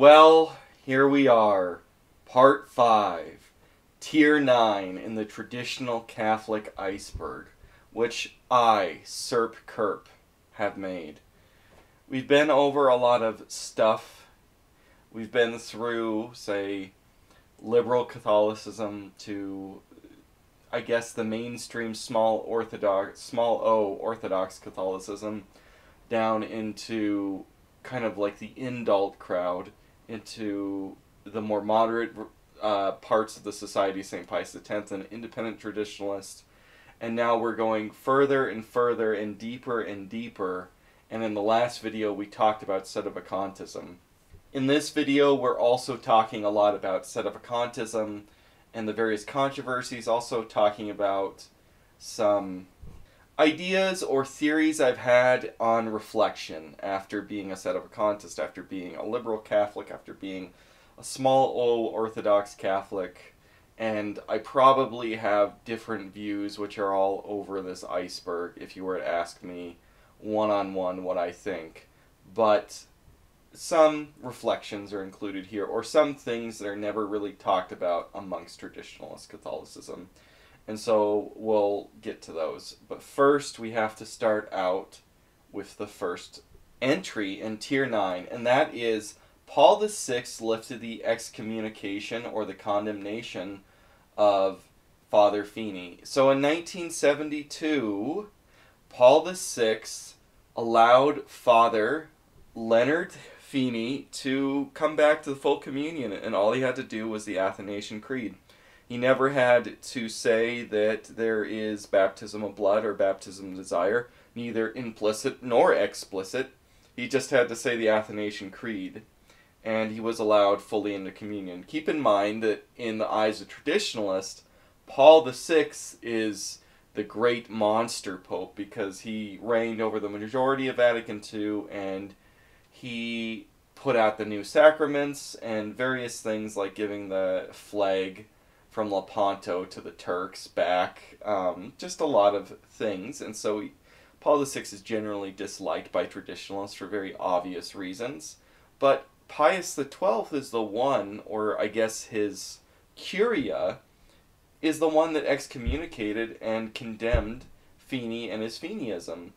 Well, here we are, Part 5, Tier 9 in the traditional Catholic Iceberg, which I, Serp Kerp, have made. We've been over a lot of stuff. We've been through, say, liberal Catholicism to, I guess, the mainstream small O Orthodox Catholicism, down into kind of like the indult crowd, into the more moderate parts of the Society of St. Pius X and independent traditionalists. And now we're going further and further and deeper and deeper. And in the last video, we talked about Sedevacantism. In this video, we're also talking a lot about Sedevacantism and the various controversies, also talking about some ideas or theories I've had on reflection after being a Sedevacantist, after being a liberal Catholic, after being a small O Orthodox Catholic, and I probably have different views which are all over this iceberg if you were to ask me one-on-one what I think. But some reflections are included here, or some things that are never really talked about amongst traditionalist Catholicism. And so we'll get to those. But first, we have to start out with the first entry in Tier 9, and that is Paul VI lifted the excommunication or the condemnation of Father Feeney. So in 1972, Paul VI allowed Father Leonard Feeney to come back to the full communion, and all he had to do was the Athanasian Creed. He never had to say that there is baptism of blood or baptism of desire, neither implicit nor explicit. He just had to say the Athanasian Creed, and he was allowed fully into communion. Keep in mind that in the eyes of traditionalists, Paul VI is the great monster pope because he reigned over the majority of Vatican II, and he put out the new sacraments and various things like giving the flag from Lepanto to the Turks back, just a lot of things. And so Paul VI is generally disliked by traditionalists for very obvious reasons. But Pius XII is the one, or I guess his curia, is the one that excommunicated and condemned Feeney and his Feeneyism.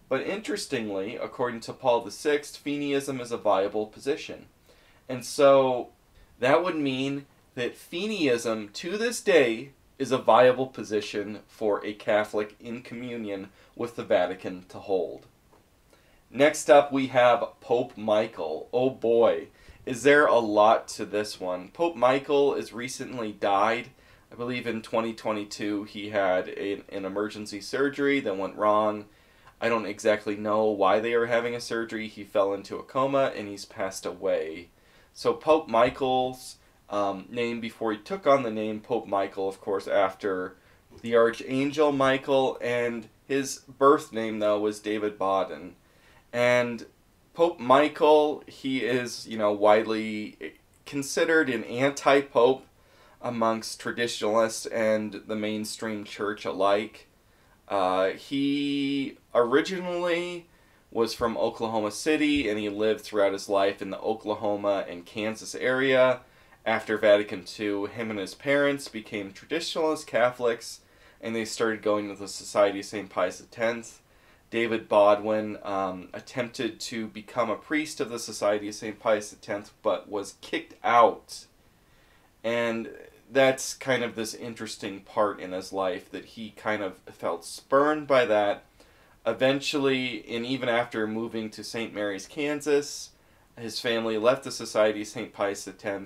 But interestingly, according to Paul VI, Feeneyism is a viable position. And so that would mean that Feeneyism, to this day, is a viable position for a Catholic in communion with the Vatican to hold. Next up, we have Pope Michael. Oh boy, is there a lot to this one. Pope Michael has recently died. I believe in 2022 he had an emergency surgery that went wrong. I don't exactly know why they were having a surgery. He fell into a coma and he's passed away. So Pope Michael's name before he took on the name Pope Michael, of course, after the Archangel Michael, and his birth name, though, was David Baden. And Pope Michael, he is, widely considered an anti-pope amongst traditionalists and the mainstream church alike. He originally was from Oklahoma City, and he lived throughout his life in the Oklahoma and Kansas area. After Vatican II, him and his parents became traditionalist Catholics, and they started going to the Society of St. Pius X. David Bodwin attempted to become a priest of the Society of St. Pius X, but was kicked out. And that's kind of this interesting part in his life, that he kind of felt spurned by that. Eventually, and even after moving to St. Mary's, Kansas, his family left the Society of St. Pius X,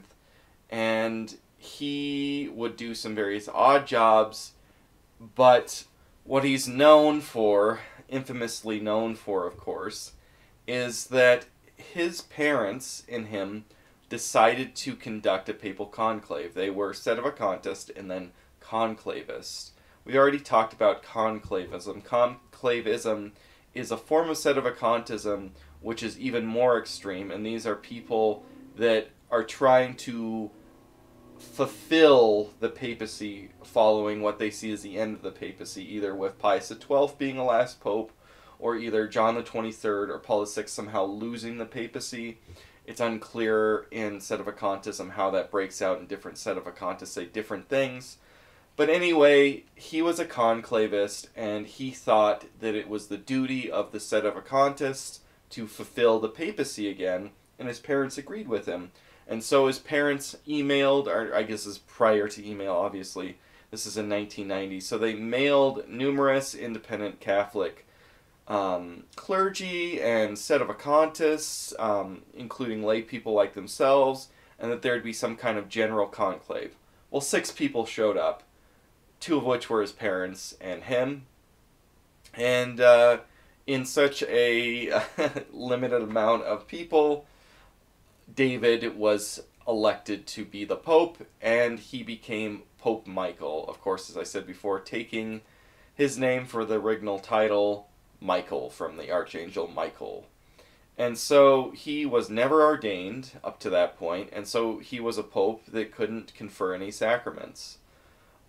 and he would do some various odd jobs, but what he's known for, infamously known for, of course, is that his parents and him decided to conduct a papal conclave. They were Sedevacantist and then Conclavist. We already talked about Conclavism. Conclavism is a form of Sedevacantism which is even more extreme, and these are people that are trying to fulfill the papacy following what they see as the end of the papacy, either with Pius XII being the last pope, or either John the 23rd or Paul VI somehow losing the papacy. It's unclear in Sedevacantism how that breaks out, and different Sedevacantists say different things. But anyway, he was a conclavist, and he thought that it was the duty of the Sedevacantists to fulfill the papacy again, and his parents agreed with him. And so his parents emailed, or I guess this is prior to email, obviously. This is in 1990. So they mailed numerous independent Catholic clergy and Sedevacantists, including lay people like themselves, and that there'd be some kind of general conclave. Well, 6 people showed up, 2 of which were his parents and him. And in such a limited amount of people, David was elected to be the Pope, and he became Pope Michael. Of course, as I said before, taking his name for the regnal title, Michael, from the Archangel Michael. And so he was never ordained up to that point, and so he was a pope that couldn't confer any sacraments.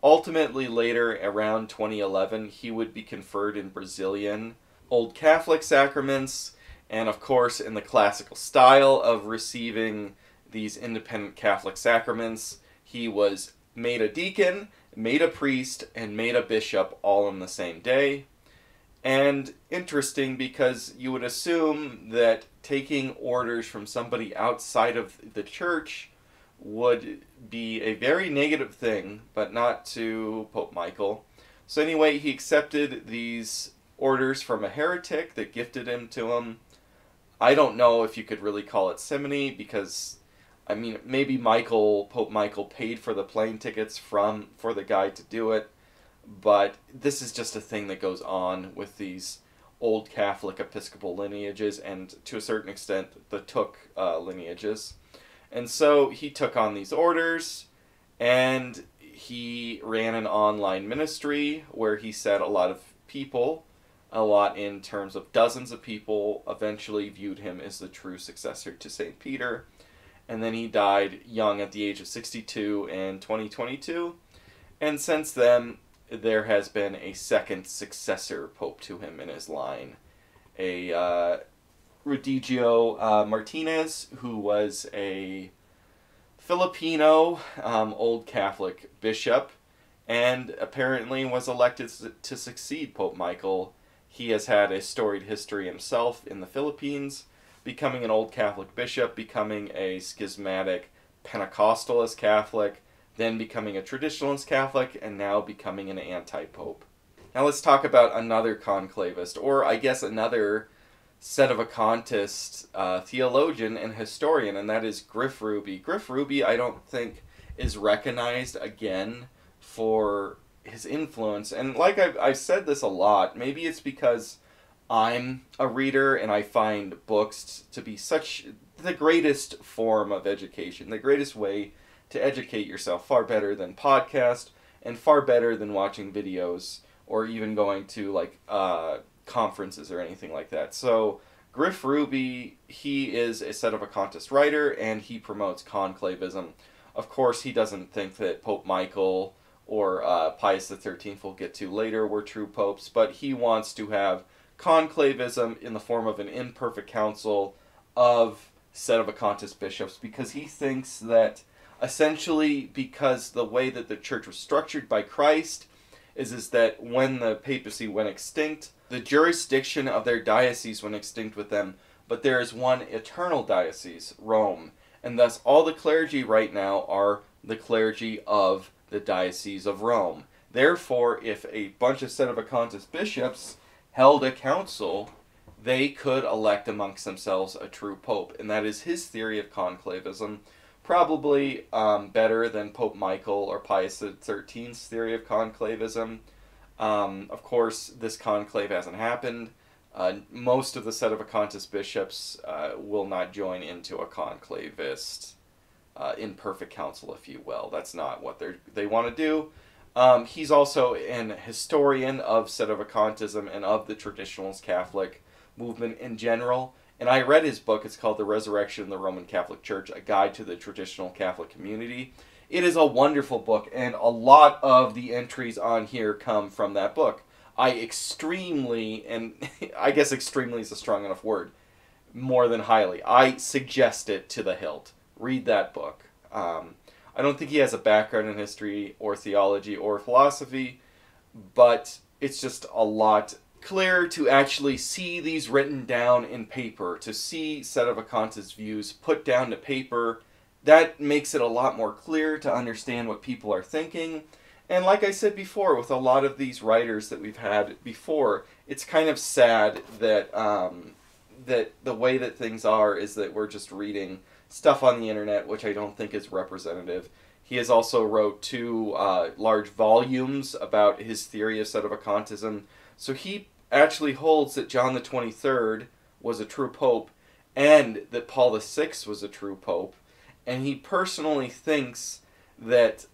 Ultimately, later, around 2011, he would be conferred in Brazilian Old Catholic sacraments, and of course, in the classical style of receiving these independent Catholic sacraments, he was made a deacon, made a priest, and made a bishop all on the same day. And interesting, because you would assume that taking orders from somebody outside of the church would be a very negative thing, but not to Pope Michael. So anyway, he accepted these orders from a heretic that gifted him to him. I don't know if you could really call it simony, because, I mean, maybe Pope Michael paid for the plane tickets for the guy to do it, but this is just a thing that goes on with these old Catholic Episcopal lineages, and to a certain extent, the Took lineages. And so he took on these orders, and he ran an online ministry where he said a lot of people, a lot in terms of dozens of people, eventually viewed him as the true successor to St. Peter. And then he died young at the age of 62 in 2022. And since then, there has been a second successor pope to him in his line, a Redigio Martinez, who was a Filipino Old Catholic bishop, and apparently was elected to succeed Pope Michael. He has had a storied history himself in the Philippines, becoming an Old Catholic bishop, becoming a schismatic Pentecostalist Catholic, then becoming a Traditionalist Catholic, and now becoming an anti-pope. Now let's talk about another conclavist, or I guess another Sedevacantist theologian and historian, and that is Griff Ruby. Griff Ruby, I don't think, is recognized again for his influence. And like I've said this a lot, maybe it's because I'm a reader and I find books to be such the greatest form of education, the greatest way to educate yourself, far better than podcast, and far better than watching videos, or even going to like conferences or anything like that. So Griff Ruby, he is a Sedevacantist writer, and he promotes conclavism. Of course, he doesn't think that Pope Michael or Pius XIII, we'll get to later, were true popes, but he wants to have conclavism in the form of an imperfect council of Sedevacantist bishops, because he thinks that essentially, because the way that the church was structured by Christ is that when the papacy went extinct, the jurisdiction of their diocese went extinct with them, but there is one eternal diocese, Rome, and thus all the clergy right now are the clergy of the Diocese of Rome. Therefore, if a bunch of Sedevacantist bishops held a council, they could elect amongst themselves a true pope, and that is his theory of conclavism. Probably better than Pope Michael or Pius XIII's theory of conclavism. Of course, this conclave hasn't happened. Most of the Sedevacantist bishops will not join into a conclavist imperfect council, if you will. That's not what they want to do. He's also an historian of Sedevacantism and of the Traditionalist Catholic movement in general. And I read his book. It's called The Resurrection of the Roman Catholic Church, A Guide to the Traditional Catholic Community. It is a wonderful book, and a lot of the entries on here come from that book. I extremely, and I guess extremely is a strong enough word, more than highly. I suggest it to the hilt. Read that book. I don't think he has a background in history or theology or philosophy, but it's just a lot clearer to actually see these written down in paper, to see Sedevacantists' views put down to paper. That makes it a lot more clear to understand what people are thinking. And like I said before, with a lot of these writers that we've had before, it's kind of sad that that the way that things are is that we're just reading stuff on the internet, which I don't think is representative. He has also wrote 2 large volumes about his theory of Sedevacantism. So he actually holds that John the 23rd was a true pope and that Paul VI was a true pope. And he personally thinks that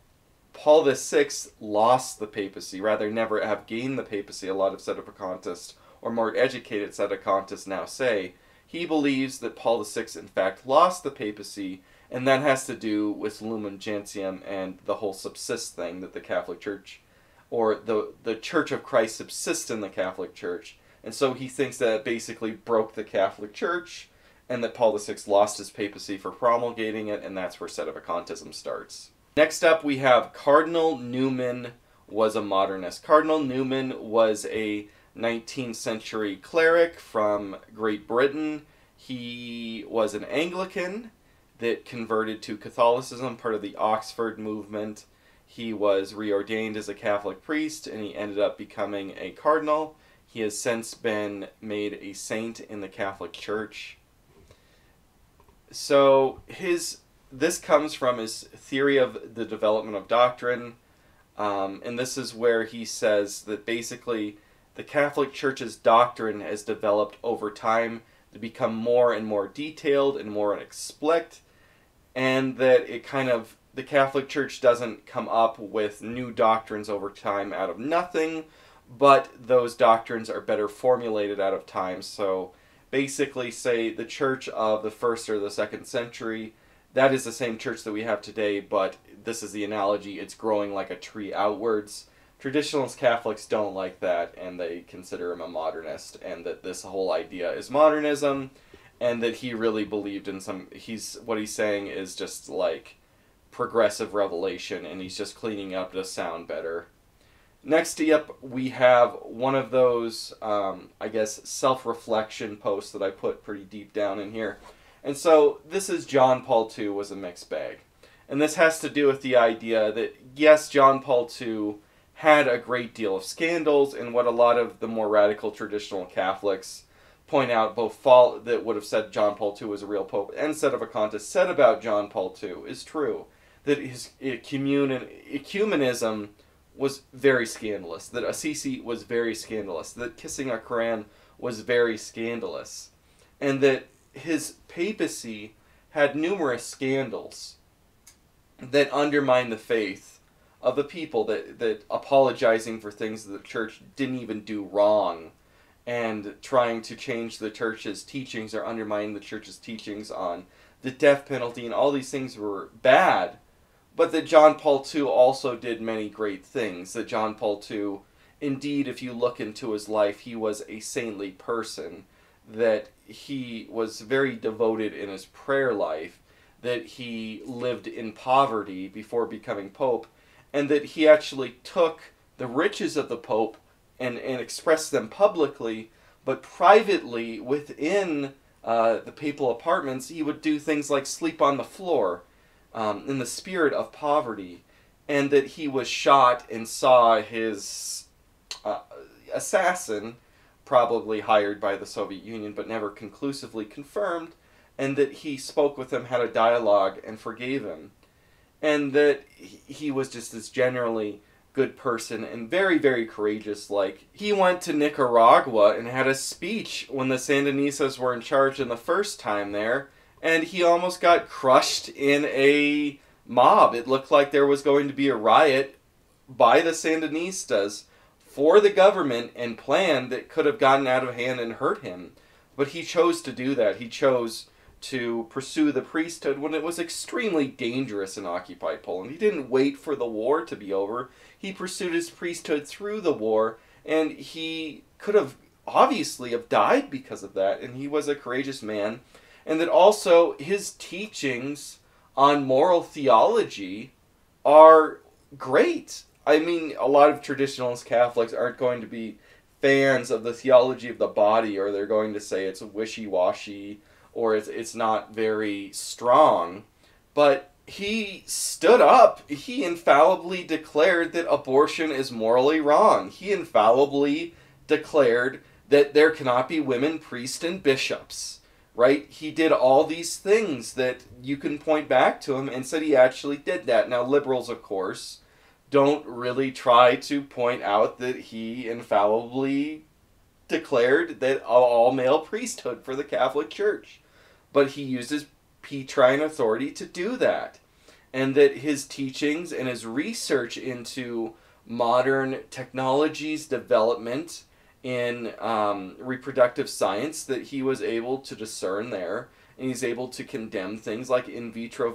Paul VI lost the papacy, rather never have gained the papacy. A lot of Sedevacantists, or more educated Sedevacantists now say, he believes that Paul VI in fact lost the papacy, and that has to do with Lumen Gentium and the whole subsist thing, that the Catholic Church, or the Church of Christ subsists in the Catholic Church. And so he thinks that it basically broke the Catholic Church, and that Paul VI lost his papacy for promulgating it, and that's where Sedevacantism starts. Next up we have Cardinal Newman was a modernist. Cardinal Newman was a 19th century cleric from Great Britain. He was an Anglican that converted to Catholicism, part of the Oxford movement. He was reordained as a Catholic priest, and he ended up becoming a cardinal. He has since been made a saint in the Catholic Church. So this comes from his theory of the development of doctrine, and this is where he says that basically the Catholic Church's doctrine has developed over time to become more and more detailed and more explicit, and that the Catholic Church doesn't come up with new doctrines over time out of nothing, but those doctrines are better formulated out of time. So basically, say the church of the 1st or the 2nd century, that is the same church that we have today, but this is the analogy, it's growing like a tree outwards. Traditionalist Catholics don't like that, and they consider him a modernist, and that this whole idea is modernism, and that he really believed in what he's saying is just like progressive revelation, and he's just cleaning up to sound better. Next up, we have one of those, I guess, self-reflection posts that I put pretty deep down in here. And so, this is John Paul II was a mixed bag. And this has to do with the idea that, yes, John Paul II had a great deal of scandals, and what a lot of the more radical traditional Catholics point out, both that would have said John Paul II was a real pope, and Sedevacantists said about John Paul II is true. That his ecumenism was very scandalous, that Assisi was very scandalous, that kissing a Quran was very scandalous, and that his papacy had numerous scandals that undermined the faith of the people, that apologizing for things that the church didn't even do wrong, and trying to change the church's teachings or undermine the church's teachings on the death penalty, and all these things were bad. But that John Paul II also did many great things. That John Paul II, indeed, if you look into his life, he was a saintly person. That he was very devoted in his prayer life. That he lived in poverty before becoming pope. And that he actually took the riches of the pope and expressed them publicly, but privately within the papal apartments, he would do things like sleep on the floor. In the spirit of poverty, and that he was shot and saw his assassin, probably hired by the Soviet Union but never conclusively confirmed, and that he spoke with him, had a dialogue, and forgave him, and that he was just this generally good person and very, very courageous. Like, he went to Nicaragua and had a speech when the Sandinistas were in charge in the first time there, and he almost got crushed in a mob. It looked like there was going to be a riot by the Sandinistas for the government and planned that could have gotten out of hand and hurt him. But he chose to do that. He chose to pursue the priesthood when it was extremely dangerous in occupied Poland. He didn't wait for the war to be over. He pursued his priesthood through the war, and he could have obviously have died because of that, and he was a courageous man, and that also his teachings on moral theology are great. I mean, a lot of traditionalist Catholics aren't going to be fans of the theology of the body, or they're going to say it's wishy-washy, or it's not very strong. But he stood up. He infallibly declared that abortion is morally wrong. He infallibly declared that there cannot be women priests and bishops. Right? He did all these things that you can point back to him and said he actually did that. Now, liberals, of course, don't really try to point out that he infallibly declared that all male priesthood for the Catholic Church. But he used his Petrine authority to do that. And that his teachings and his research into modern technologies development in reproductive science, that he was able to discern there, and he's able to condemn things like in vitro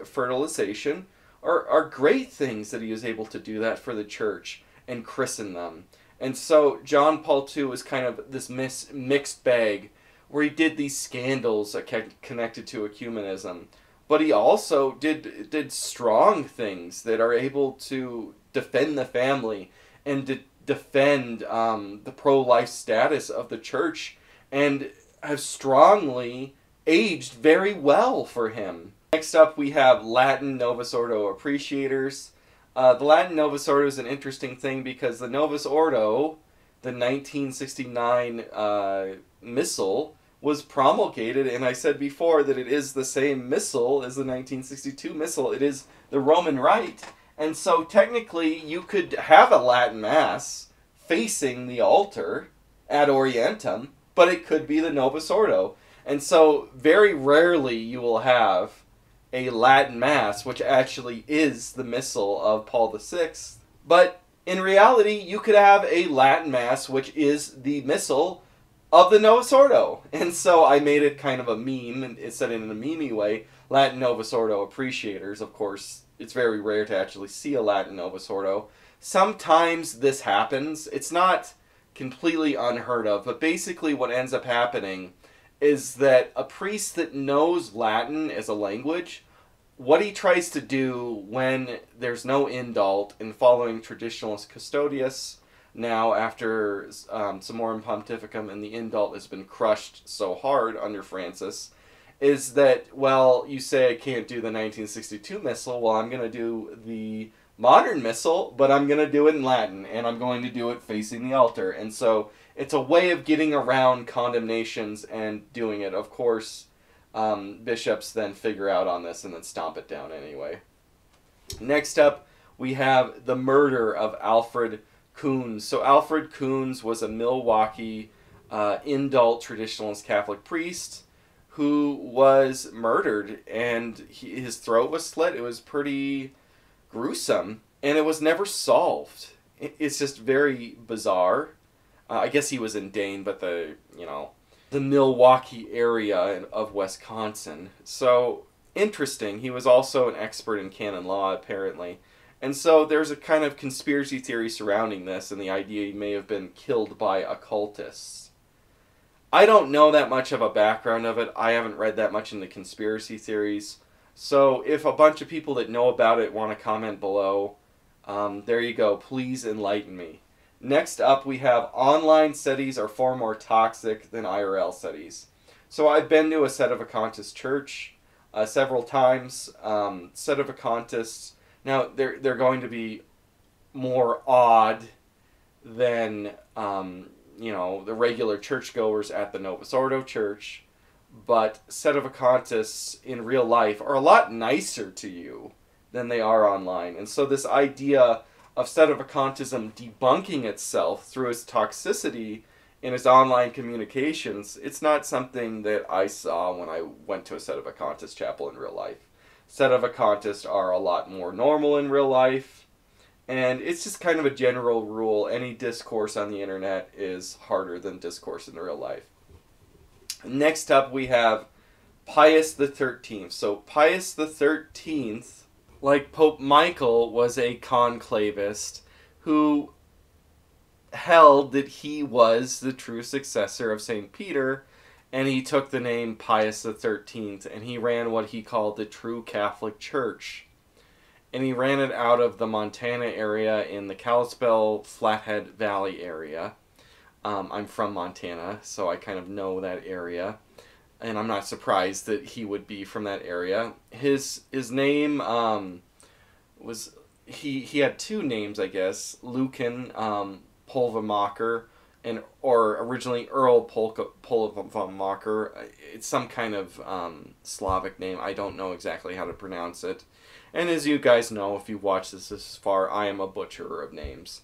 fertilization, are great things that he was able to do that for the church and christen them. And so John Paul II was kind of this mixed bag, where he did these scandals connected to ecumenism, but he also did strong things that are able to defend the family and to defend the pro-life status of the church, and have strongly aged very well for him. Next up, we have Latin Novus Ordo appreciators. The Latin Novus Ordo is an interesting thing because the Novus Ordo, the 1969 Missal, was promulgated, and I said before that it is the same Missal as the 1962 Missal. It is the Roman Rite. And so technically you could have a Latin Mass facing the altar ad orientem, but it could be the Novus Ordo. And so very rarely you will have a Latin Mass which actually is the Missal of Paul VI. But in reality, you could have a Latin Mass which is the Missal of the Novus Ordo. And so I made it kind of a meme, and it said it in a meme-y way, Latin Novus Ordo appreciators. Of course, it's very rare to actually see a Latin Novus Ordo. Sometimes this happens. It's not completely unheard of, but basically what ends up happening is that a priest that knows Latin as a language, what he tries to do when there's no indult in following Traditionalist Custodius, now after Summorum Pontificum and the indult has been crushed so hard under Francis, is that, well, you say I can't do the 1962 Missal, well, I'm going to do the modern Missal, but I'm going to do it in Latin, and I'm going to do it facing the altar. And so it's a way of getting around condemnations and doing it. Of course, bishops then figure out on this and then stomp it down anyway. Next up, we have the murder of Alfred Kuhns. So Alfred Kuhns was a Milwaukee indult traditionalist Catholic priest who was murdered, and his throat was slit. It was pretty gruesome, and it was never solved. It's just very bizarre. I guess he was in Dane, but the Milwaukee area of Wisconsin. So interesting. He was also an expert in canon law, apparently. And so there's a kind of conspiracy theory surrounding this, and the idea he may have been killed by occultists. I don't know that much of a background of it. I haven't read that much into conspiracy theories. So if a bunch of people that know about it want to comment below, there you go. Please enlighten me. Next up, we have online studies are far more toxic than IRL studies. So I've been to a Sedevacantist church several times. Sedevacantists, now they're going to be more odd than the regular churchgoers at the Novus Ordo Church, but Sedevacantists in real life are a lot nicer to you than they are online. And so this idea of Sedevacantism debunking itself through its toxicity in its online communications, it's not something that I saw when I went to a Sedevacantist chapel in real life. Sedevacantists are a lot more normal in real life, and it's just kind of a general rule. Any discourse on the internet is harder than discourse in real life. Next up, we have Pius XIII. So Pius XIII, like Pope Michael, was a conclavist who held that he was the true successor of St. Peter, and he took the name Pius XIII, and he ran what he called the True Catholic Church. And he ran it out of the Montana area in the Kalispell Flathead Valley area. I'm from Montana, so I kind of know that area. And I'm not surprised that he would be from that area. His name was... He had two names, I guess. Lucan Pulvermacher, or originally Earl Pulvermacher. It's some kind of Slavic name. I don't know exactly how to pronounce it. And as you guys know, if you've watched this far, I am a butcher of names.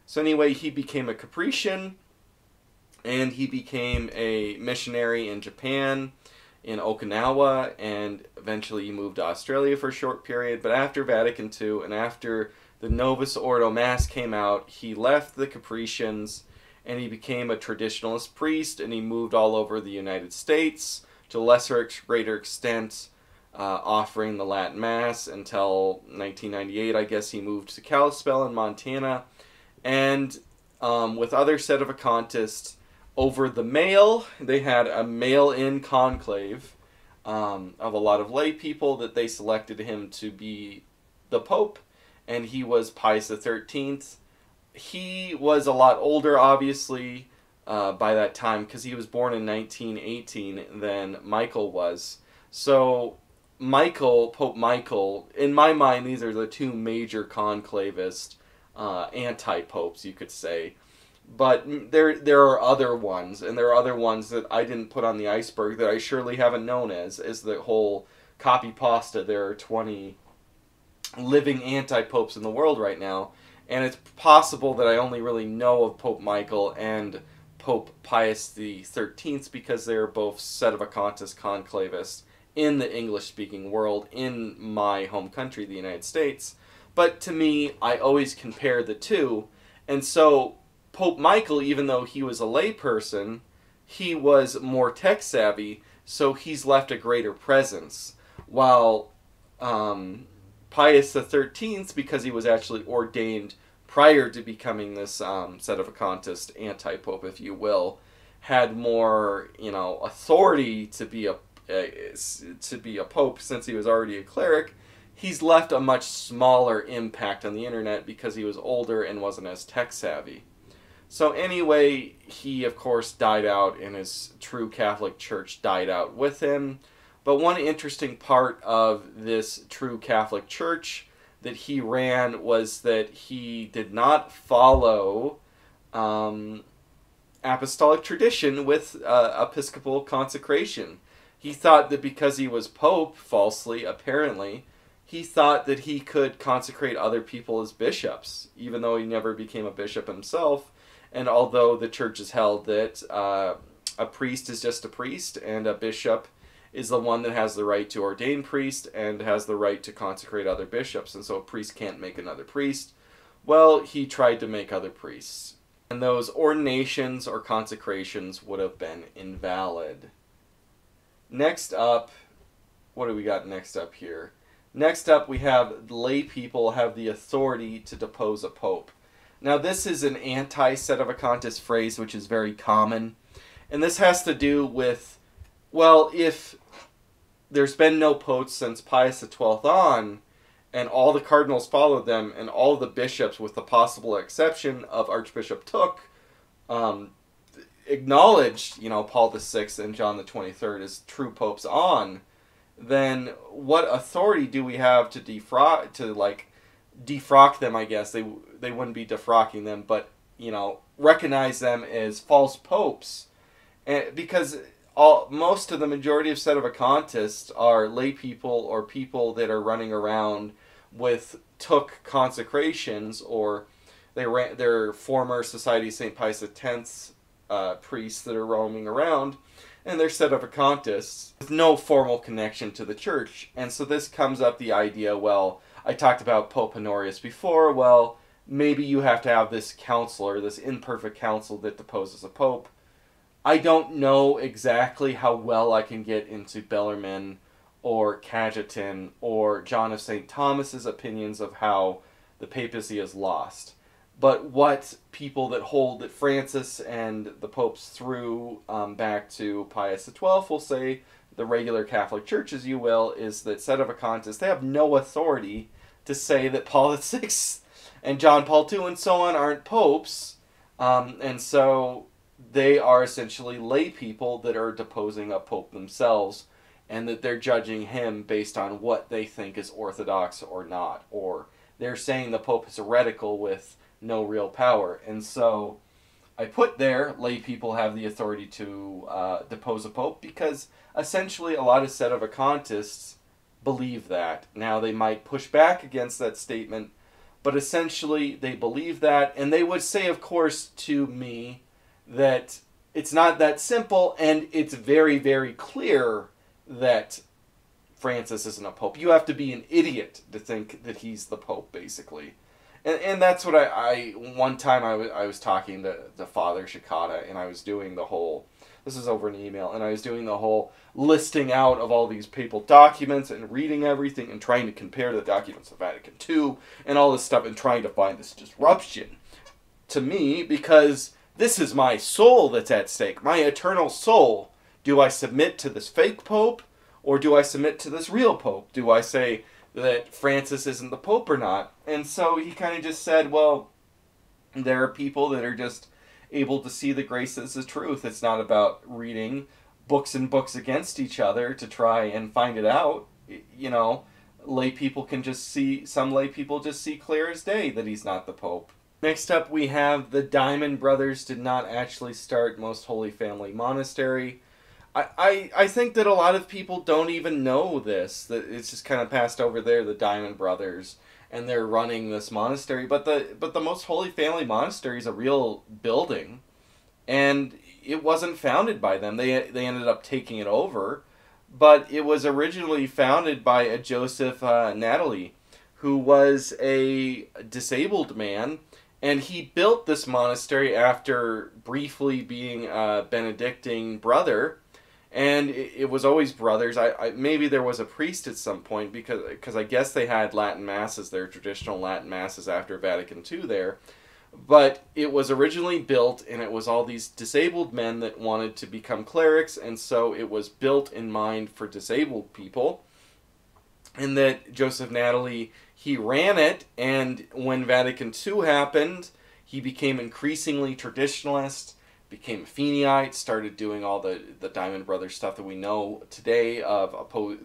So anyway, he became a Capuchin, and he became a missionary in Japan, in Okinawa, and eventually he moved to Australia for a short period. But after Vatican II, and after the Novus Ordo Mass came out, he left the Capuchins, and he became a traditionalist priest, and he moved all over the United States, to a lesser, greater extent, offering the Latin Mass until 1998. I guess he moved to Kalispell in Montana, and with other Sedevacantists, over the mail, they had a mail-in conclave of a lot of lay people that they selected him to be the Pope, and he was Pius XIII. He was a lot older, obviously, by that time, because he was born in 1918 than Michael was. So Pope Michael, in my mind, these are the two major conclavist anti-popes, you could say. But there are other ones, and there are other ones that I didn't put on the iceberg that I surely haven't known as the whole copy pasta. There are 20 living anti-popes in the world right now, and it's possible that I only really know of Pope Michael and Pope Pius XIII because they are both Sedevacantist conclavists in the English-speaking world in my home country, the United States. But to me, I always compare the two, and so Pope Michael, even though he was a layperson, he was more tech-savvy, so he's left a greater presence. While Pius XIII, because he was actually ordained prior to becoming this Sedevacantist anti-pope, if you will, had more, authority to be a pope since he was already a cleric. He's left a much smaller impact on the internet because he was older and wasn't as tech-savvy. So anyway, he of course died out, and his true Catholic Church died out with him. But one interesting part of this true Catholic Church that he ran was that he did not follow apostolic tradition with episcopal consecration. He thought that because he was pope, falsely, apparently, he thought that he could consecrate other people as bishops, even though he never became a bishop himself. And although the church has held that a priest is just a priest, and a bishop is the one that has the right to ordain priest and has the right to consecrate other bishops, and so a priest can't make another priest, well, he tried to make other priests. And those ordinations or consecrations would have been invalid. Next up, what do we got next up here? Next up, we have lay people have the authority to depose a pope. Now, this is an anti-Sedevacantist phrase, which is very common. And this has to do with, well, if there's been no popes since Pius XII on, and all the cardinals followed them, and all the bishops, with the possible exception of Archbishop Took, acknowledged, Paul VI and John the 23rd as true popes on, then what authority do we have to defrock them, I guess? They wouldn't be defrocking them, but, recognize them as false popes. And because most of the majority of Sedevacantists are lay people or people that are running around with Took consecrations, or they're former Society of St. Pius X priests that are roaming around, and they're Sedevacantists with no formal connection to the church. And so this comes up the idea, well, I talked about Pope Honorius before, well, maybe you have to have this counselor, this imperfect council that deposes a pope. I don't know exactly how well I can get into Bellarmine or Cajetan or John of St. Thomas's opinions of how the papacy is lost. But what people that hold that Francis and the popes threw back to Pius XII will say, the regular Catholic Church, as you will, is that Sedevacantists, they have no authority to say that Paul VI and John Paul II and so on aren't popes. And so they are essentially lay people that are deposing a pope themselves, and that they're judging him based on what they think is orthodox or not. Or they're saying the pope is heretical with no real power. And so I put there, lay people have the authority to depose a pope, because essentially a lot of Sedevacantists believe that. Now, they might push back against that statement, but essentially they believe that, and they would say, of course, to me that it's not that simple, and it's very, very clear that Francis isn't a pope. You have to be an idiot to think that he's the pope, basically. And that's what one time I was talking to Father Shikata, and I was doing the whole, this is over an email, and I was doing the whole listing out of all these papal documents and reading everything and trying to compare the documents of Vatican II and all this stuff and trying to find this disruption to me, because this is my soul that's at stake, my eternal soul. Do I submit to this fake pope, or do I submit to this real pope? Do I say that Francis isn't the pope or not? And so he kind of just said, well, there are people that are just able to see the grace as the truth. It's not about reading books and books against each other to try and find it out. You know, lay people can just see, some lay people just see clear as day that he's not the pope. Next up, we have the Diamond Brothers did not actually start Most Holy Family Monastery. I think that a lot of people don't even know this, that it's just kind of passed over there, the Diamond Brothers, and they're running this monastery. But the Most Holy Family Monastery is a real building, and it wasn't founded by them. They ended up taking it over, but it was originally founded by a Joseph Natalie, who was a disabled man, and he built this monastery after briefly being a Benedictine brother. And it was always brothers. Maybe there was a priest at some point, because I guess they had Latin Masses, their traditional Latin Masses after Vatican II there. But it was originally built, and it was all these disabled men that wanted to become clerics, and so it was built in mind for disabled people. And that Joseph Natalie, he ran it, and when Vatican II happened, he became increasingly traditionalist, became a Feeneyite, started doing all the Diamond Brothers stuff that we know today of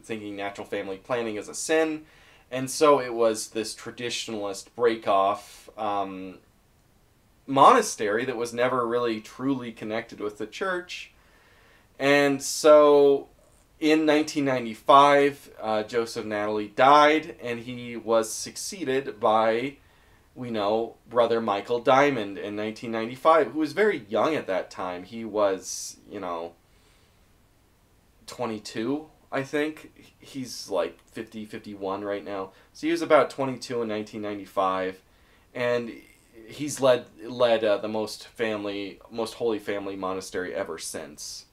thinking natural family planning is a sin. And so it was this traditionalist break-off monastery that was never really truly connected with the church. And so in 1995, Joseph Natalie died, and he was succeeded by, we know, Brother Michael Diamond in 1995, who was very young at that time. He was, 22, I think. He's like 50, 51 right now. So he was about 22 in 1995, and he's led the Most Holy Family Monastery ever since.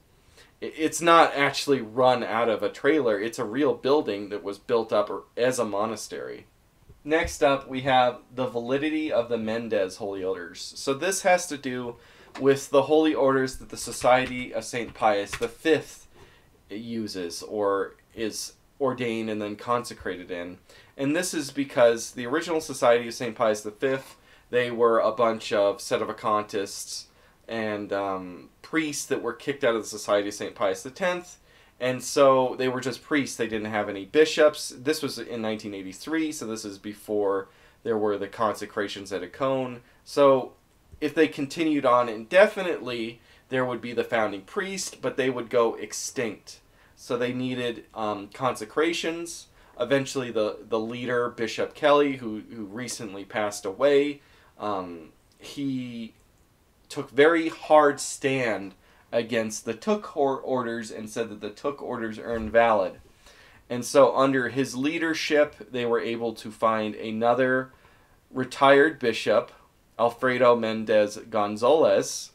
It's not actually run out of a trailer. It's a real building that was built up as a monastery. Next up, we have the validity of the Mendez Holy Orders. So this has to do with the holy orders that the Society of St. Pius V uses, or is ordained and then consecrated in. And this is because the original Society of St. Pius V, they were a bunch of Sedevacantists and priests that were kicked out of the Society of St. Pius X. And so they were just priests. They didn't have any bishops. This was in 1983, so this is before there were the consecrations at Icone. So if they continued on indefinitely, there would be the founding priest, but they would go extinct. So they needed consecrations. Eventually the leader, Bishop Kelly, who recently passed away, he took very hard stand against the Took orders and said that the Took orders are invalid. And so under his leadership, they were able to find another retired bishop, Alfredo Mendez Gonzalez,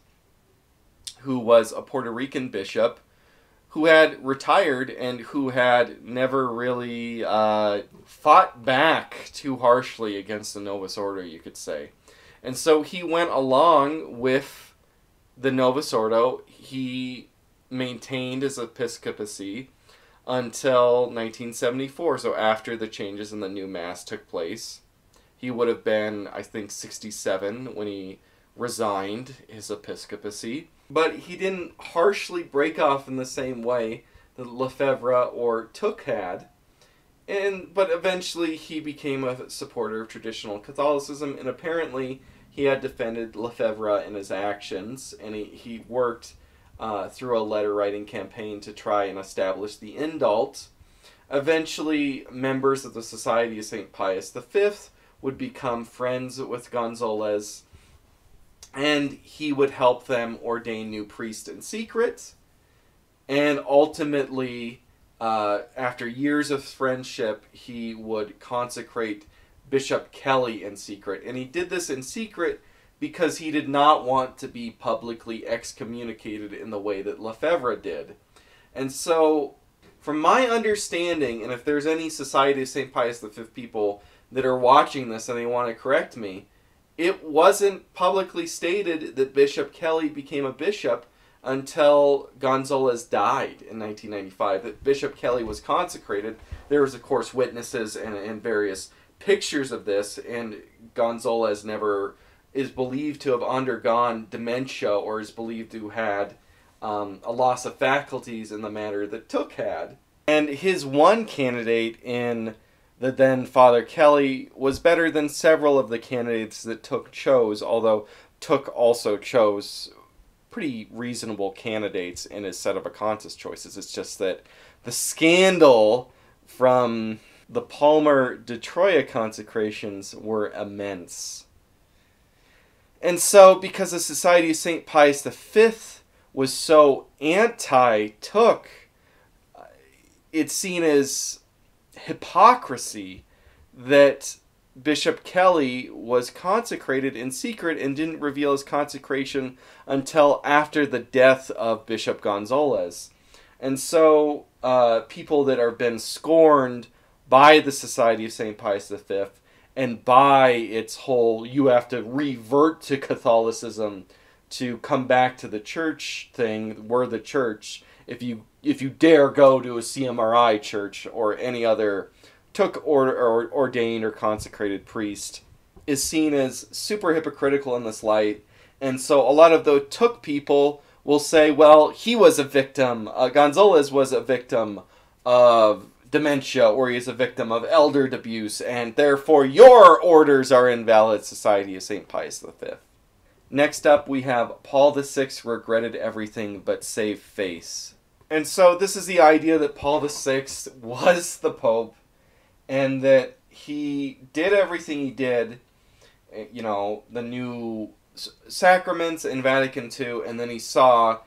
who was a Puerto Rican bishop, who had retired and who had never really fought back too harshly against the Novus Order, you could say. And so he went along with the Novus Ordo. He maintained his episcopacy until 1974, so after the changes in the new Mass took place. He would have been, I think, 67 when he resigned his episcopacy. But he didn't harshly break off in the same way that Lefebvre or Tooke had. But eventually he became a supporter of traditional Catholicism, and apparently he had defended Lefebvre in his actions, and he worked through a letter-writing campaign to try and establish the indult. Eventually, members of the Society of St. Pius V would become friends with Gonzalez, and he would help them ordain new priests in secret. And ultimately, after years of friendship, he would consecrate Bishop Kelly in secret. And he did this in secret because he did not want to be publicly excommunicated in the way that Lefebvre did. And so, from my understanding, and if there's any Society of St. Pius V people that are watching this and they want to correct me, it wasn't publicly stated that Bishop Kelly became a bishop until Gonzalez died in 1995. That Bishop Kelly was consecrated. There was, of course, witnesses and various pictures of this, and Gonzalez never is believed to have undergone dementia or is believed to have had a loss of faculties in the manner that Tooke had. And his one candidate in the then Father Kelly was better than several of the candidates that Tooke chose, although Tooke also chose pretty reasonable candidates in his Sedevacantism choices. It's just that the scandal from the Palmer de Troya consecrations were immense. And so, because the Society of St. Pius V was so anti-Tooke, it's seen as hypocrisy that Bishop Kelly was consecrated in secret and didn't reveal his consecration until after the death of Bishop Gonzalez. And so, people that have been scorned by the Society of St. Pius V and by its whole, you have to revert to Catholicism to come back to the church thing, we're the church. If you dare go to a CMRI church or any other Tooke or ordained or consecrated priest, is seen as super hypocritical in this light. And so a lot of the Tooke people will say, well, he was a victim, Gonzalez was a victim of dementia, or he is a victim of elder abuse, and therefore your orders are invalid, Society of St. Pius V. Next up, we have Paul VI regretted everything but save face. And so this is the idea that Paul VI was the Pope, and that he did everything he did, you know, the new sacraments in Vatican II, and then he saw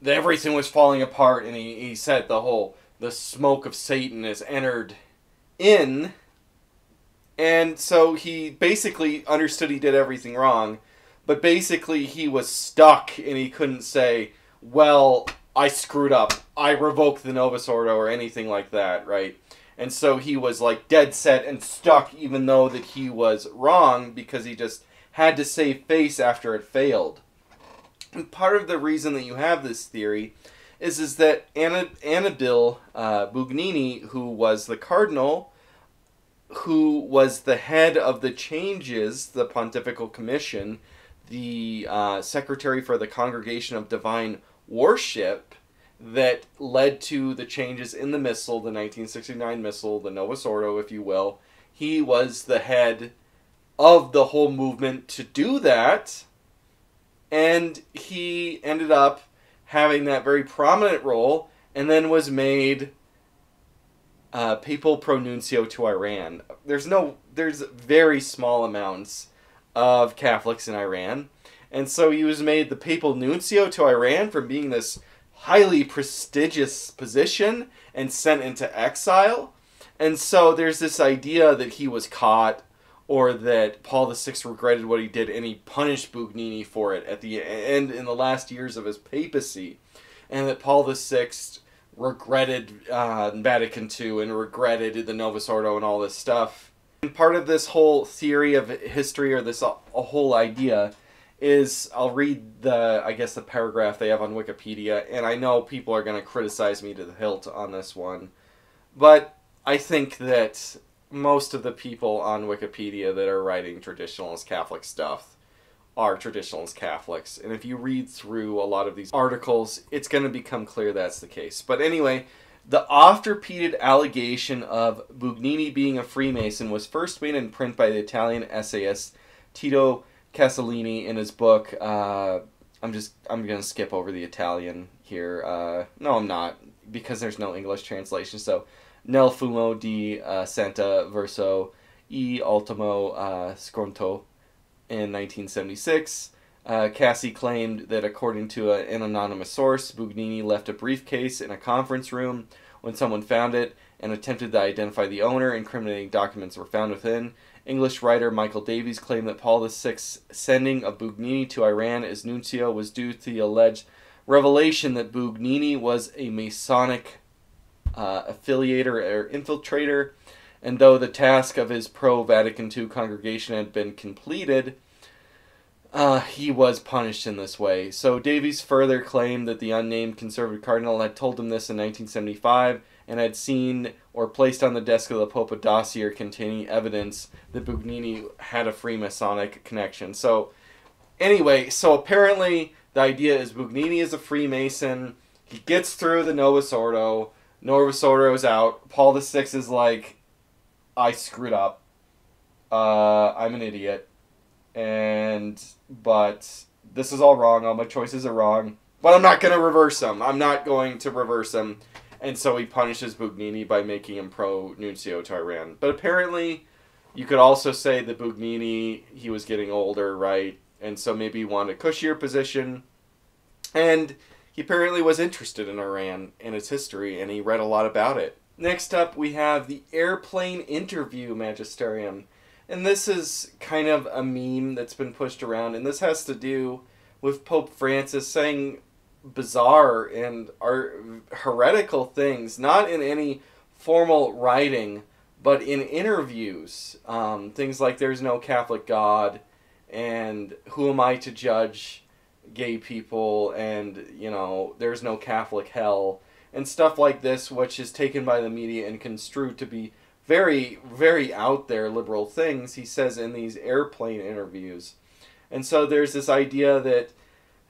that everything was falling apart, and he said the smoke of Satan has entered in, and so he basically understood he did everything wrong, but basically he was stuck, and he couldn't say, well, I screwed up, I revoked the Novus Ordo, or anything like that, right? And so he was like dead set and stuck, even though that he was wrong, because he just had to save face after it failed. And part of the reason that you have this theory is that Annibale Bugnini, who was the cardinal, who was the head of the changes, the Pontifical Commission, the secretary for the Congregation of Divine Worship, that led to the changes in the Missal, the 1969 Missal, the Novus Ordo, if you will. He was the head of the whole movement to do that, and he ended up having that very prominent role, and then was made papal pronuncio to Iran. There's very small amounts of Catholics in Iran, and so he was made the papal nuncio to Iran from being this highly prestigious position and sent into exile. And so there's this idea that he was caught, or that Paul VI regretted what he did and he punished Bugnini for it at the end in the last years of his papacy, and that Paul VI regretted Vatican II and regretted the Novus Ordo and all this stuff. And part of this whole theory of history, or this a whole idea, is I'll read I guess the paragraph they have on Wikipedia, and I know people are going to criticize me to the hilt on this one, but I think that most of the people on Wikipedia that are writing traditionalist Catholic stuff are traditionalist Catholics, and if you read through a lot of these articles, it's going to become clear that's the case. But anyway, the oft-repeated allegation of Bugnini being a Freemason was first made in print by the Italian essayist Tito Casalini in his book. I'm going to skip over the Italian here. No, I'm not, because there's no English translation. So, Nel fumo di Santa verso I ultimo sconto in 1976. Cassie claimed that according to an anonymous source, Bugnini left a briefcase in a conference room when someone found it and attempted to identify the owner. Incriminating documents were found within. English writer Michael Davies claimed that Paul VI's sending of Bugnini to Iran as nuncio was due to the alleged revelation that Bugnini was a Masonic affiliator or infiltrator, and though the task of his pro-Vatican II congregation had been completed, he was punished in this way. So Davies further claimed that the unnamed conservative cardinal had told him this in 1975 and had seen or placed on the desk of the Pope a dossier containing evidence that Bugnini had a Freemasonic connection. So anyway, so apparently the idea is Bugnini is a Freemason. He gets through the Novus Ordo. Novus Ordo is out. Paul VI is like, I screwed up. I'm an idiot. But this is all wrong. All my choices are wrong. But I'm not going to reverse them. I'm not going to reverse them. And so he punishes Bugnini by making him pro-nuncio to Iran. But apparently, you could also say that Bugnini, he was getting older, right? And so maybe he wanted a cushier position. And he apparently was interested in Iran and its history, and he read a lot about it. Next up, we have the airplane interview magisterium. And this is kind of a meme that's been pushed around, and this has to do with Pope Francis saying bizarre and heretical things, not in any formal writing, but in interviews. Things like there's no Catholic God, and who am I to judge gay people, and, you know, there's no Catholic hell, and stuff like this, which is taken by the media and construed to be very, very out there liberal things, he says in these airplane interviews. And so there's this idea that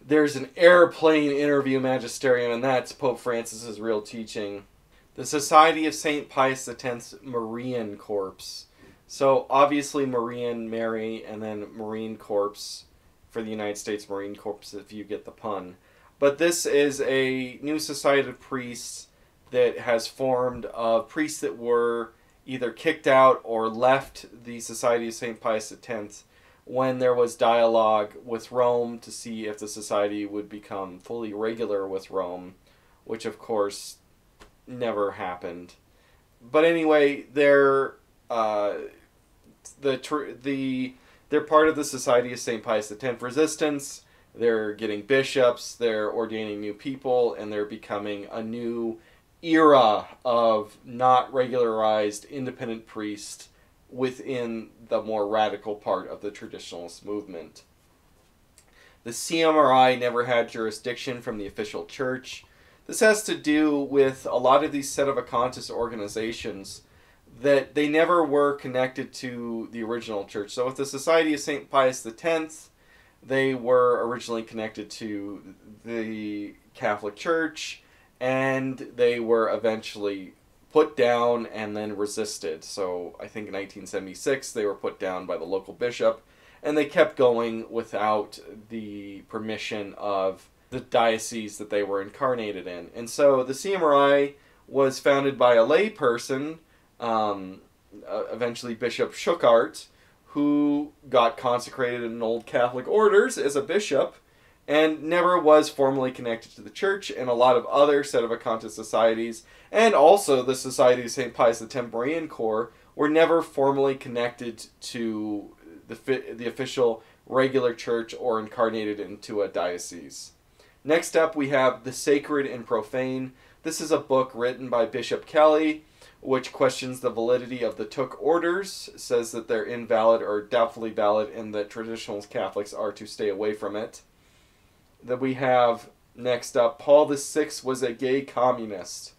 there's an airplane interview magisterium, and that's Pope Francis's real teaching. The Society of St. Pius X's Marian Corps. So obviously Marian, Mary, and then Marine Corps for the United States Marine Corps, if you get the pun. But this is a new society of priests that has formed of priests that were either kicked out or left the Society of St. Pius X when there was dialogue with Rome to see if the society would become fully regular with Rome, which of course never happened. But anyway, they're part of the Society of St. Pius X resistance. They're getting bishops, they're ordaining new people, and they're becoming a new era of not regularized independent priests within the more radical part of the traditionalist movement. The CMRI never had jurisdiction from the official church. This has to do with a lot of these Sedevacantist organizations that they never were connected to the original church. So with the Society of St. Pius X, they were originally connected to the Catholic Church, and they were eventually put down and then resisted. So I think in 1976 they were put down by the local bishop, and they kept going without the permission of the diocese that they were incarnated in. And so the CMRI was founded by a lay person, eventually Bishop Schuckart, who got consecrated in Old Catholic orders as a bishop, and never was formally connected to the church, and a lot of other Sedevacantist societies, and also the Society of St. Pius X Marian Corps, were never formally connected to the official regular church or incarnated into a diocese. Next up, we have The Sacred and Profane. This is a book written by Bishop Kelly, which questions the validity of the Took orders, says that they're invalid or doubtfully valid, and that traditional Catholics are to stay away from it. Then we have, next up, Paul VI was a gay communist.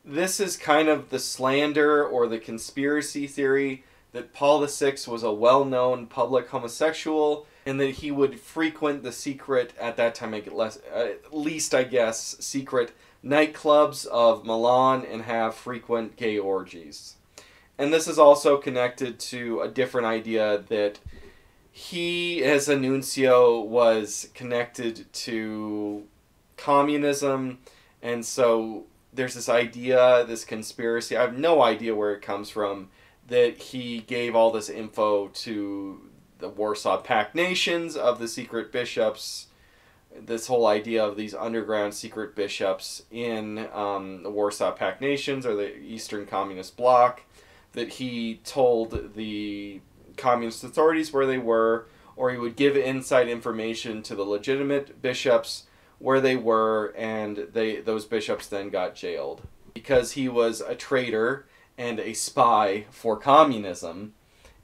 This is kind of the slander or the conspiracy theory that Paul VI was a well-known public homosexual and that he would frequent the secret, at that time, at least I guess, secret nightclubs of Milan and have frequent gay orgies. And this is also connected to a different idea that he, as a nuncio, was connected to communism, and so there's this idea, this conspiracy, I have no idea where it comes from, that he gave all this info to the Warsaw Pact nations of the secret bishops, this whole idea of these underground secret bishops in the Warsaw Pact nations or the Eastern Communist Bloc, that he told the communist authorities where they were, or he would give inside information to the legitimate bishops where they were, and those bishops then got jailed because he was a traitor and a spy for communism,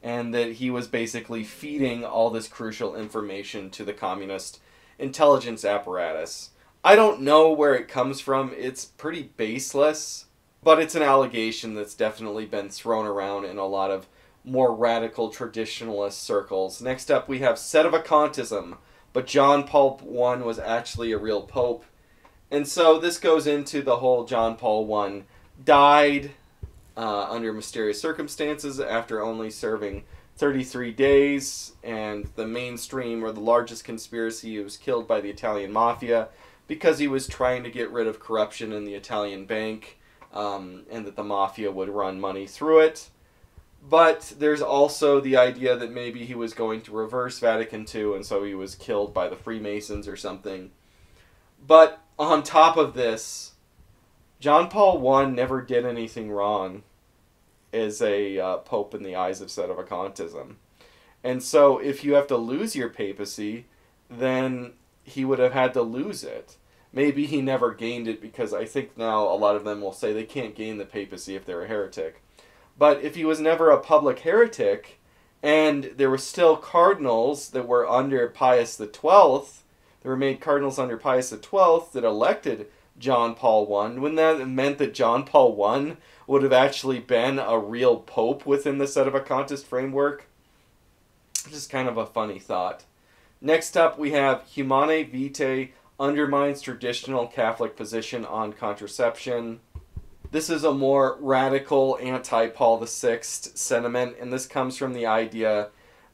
and that he was basically feeding all this crucial information to the communist intelligence apparatus. I don't know where it comes from. It's pretty baseless, but it's an allegation that's definitely been thrown around in a lot of more radical traditionalist circles. Next up, we have Sedevacantism, but John Paul I was actually a real pope. And so this goes into the whole John Paul I died under mysterious circumstances after only serving 33 days, and the mainstream or the largest conspiracy, he was killed by the Italian mafia because he was trying to get rid of corruption in the Italian bank, and that the mafia would run money through it. But there's also the idea that maybe he was going to reverse Vatican II, and so he was killed by the Freemasons or something. But on top of this, John Paul I never did anything wrong as a pope in the eyes of Sedevacantism. And so if you have to lose your papacy, then he would have had to lose it. Maybe he never gained it, because I think now a lot of them will say they can't gain the papacy if they're a heretic. But if he was never a public heretic, and there were still cardinals that were under Pius XII, that were made cardinals under Pius XII that elected John Paul I, wouldn't that have meant that John Paul I would have actually been a real pope within the Sedevacantist framework? Just kind of a funny thought. Next up, we have Humanae Vitae undermines traditional Catholic position on contraception. This is a more radical anti-Paul VI sentiment, and this comes from the idea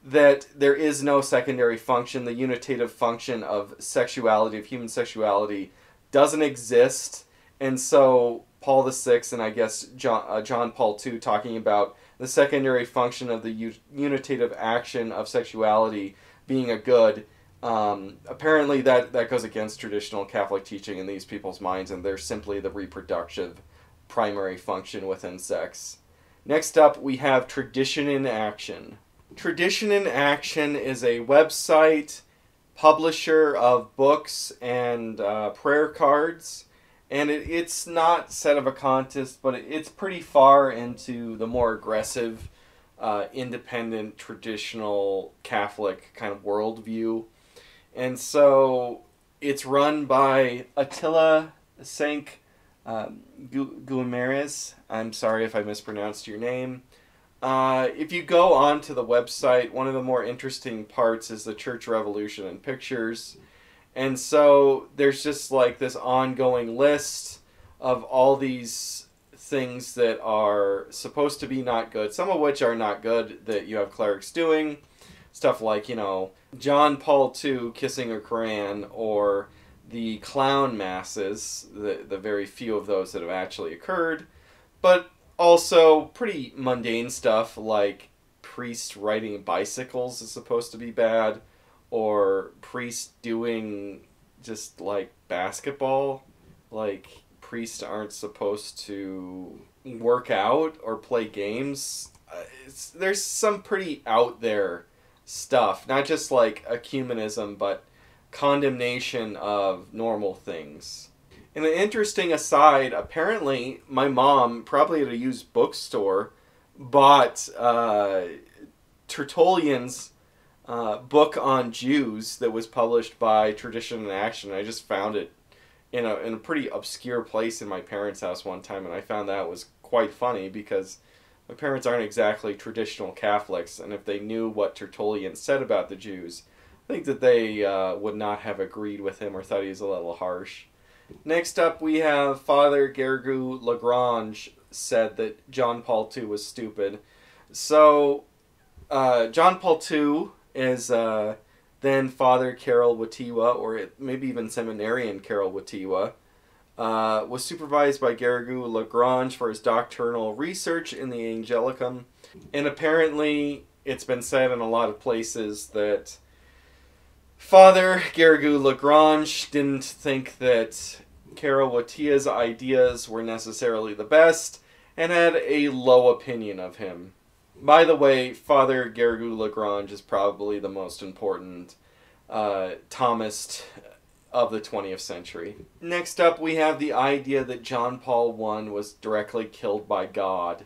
that there is no secondary function. The unitative function of sexuality, of human sexuality, doesn't exist. And so Paul VI and I guess John Paul II talking about the secondary function of the unitative action of sexuality being a good, apparently that goes against traditional Catholic teaching in these people's minds, and they're simply the reproductive primary function within sex. Next up, we have Tradition in Action. Tradition in Action is a website, publisher of books and prayer cards, and it's not Sedevacantist, but it's pretty far into the more aggressive, independent, traditional Catholic kind of worldview. And so it's run by Attila Sank Guimarães. I'm sorry if I mispronounced your name. If you go onto the website, one of the more interesting parts is the Church Revolution in pictures. And so there's just like this ongoing list of all these things that are supposed to be not good, some of which are not good that you have clerics doing. Stuff like, you know, John Paul II kissing a Koran, or the clown masses, the very few of those that have actually occurred. But also pretty mundane stuff like priests riding bicycles is supposed to be bad, or priests doing just like basketball. Like priests aren't supposed to work out or play games. There's some pretty out there stuff, not just like ecumenism, but condemnation of normal things. And an interesting aside, apparently my mom, probably at a used bookstore, bought Tertullian's book on Jews that was published by Tradition and Action. I just found it in a pretty obscure place in my parents' house one time, and I found that was quite funny because my parents aren't exactly traditional Catholics, and if they knew what Tertullian said about the Jews, I think that they would not have agreed with him or thought he was a little harsh. Next up, we have Father Gergu Lagrange said that John Paul II was stupid. So, John Paul II is then Father Karol Wojtyła, or maybe even Seminarian Karol Wojtyła, was supervised by Gergu Lagrange for his doctrinal research in the Angelicum. And apparently, it's been said in a lot of places that Father Gergu Lagrange didn't think that Karol Wojtyła's ideas were necessarily the best and had a low opinion of him. By the way, Father Gergu Lagrange is probably the most important Thomist of the 20th century. Next up, we have the idea that John Paul I was directly killed by God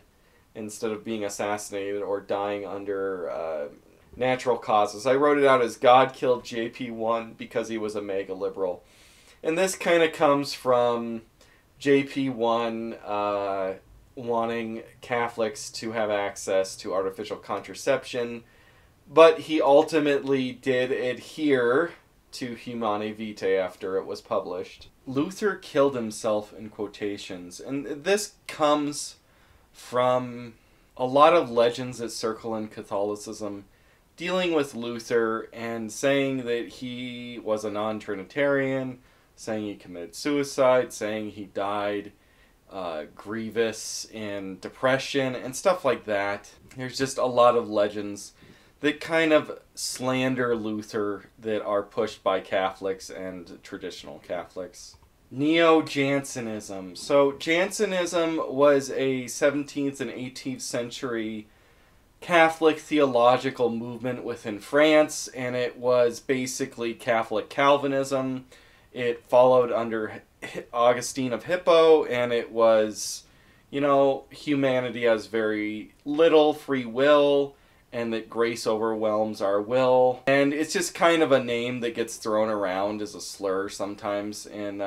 instead of being assassinated or dying under natural causes. I wrote it out as God killed JP1 because he was a mega liberal. And this kind of comes from JP1 wanting Catholics to have access to artificial contraception, but he ultimately did adhere to Humanae Vitae after it was published. Luther killed himself in quotations, and this comes from a lot of legends that circle in Catholicism dealing with Luther and saying that he was a non-Trinitarian, saying he committed suicide, saying he died grievous in depression, and stuff like that. There's just a lot of legends that kind of slander Luther that are pushed by Catholics and traditional Catholics. Neo-Jansenism. So Jansenism was a 17th and 18th century Catholic theological movement within France, and it was basically Catholic Calvinism. It followed under Augustine of Hippo, and it was, humanity has very little free will, and that grace overwhelms our will. And it's just kind of a name that gets thrown around as a slur sometimes in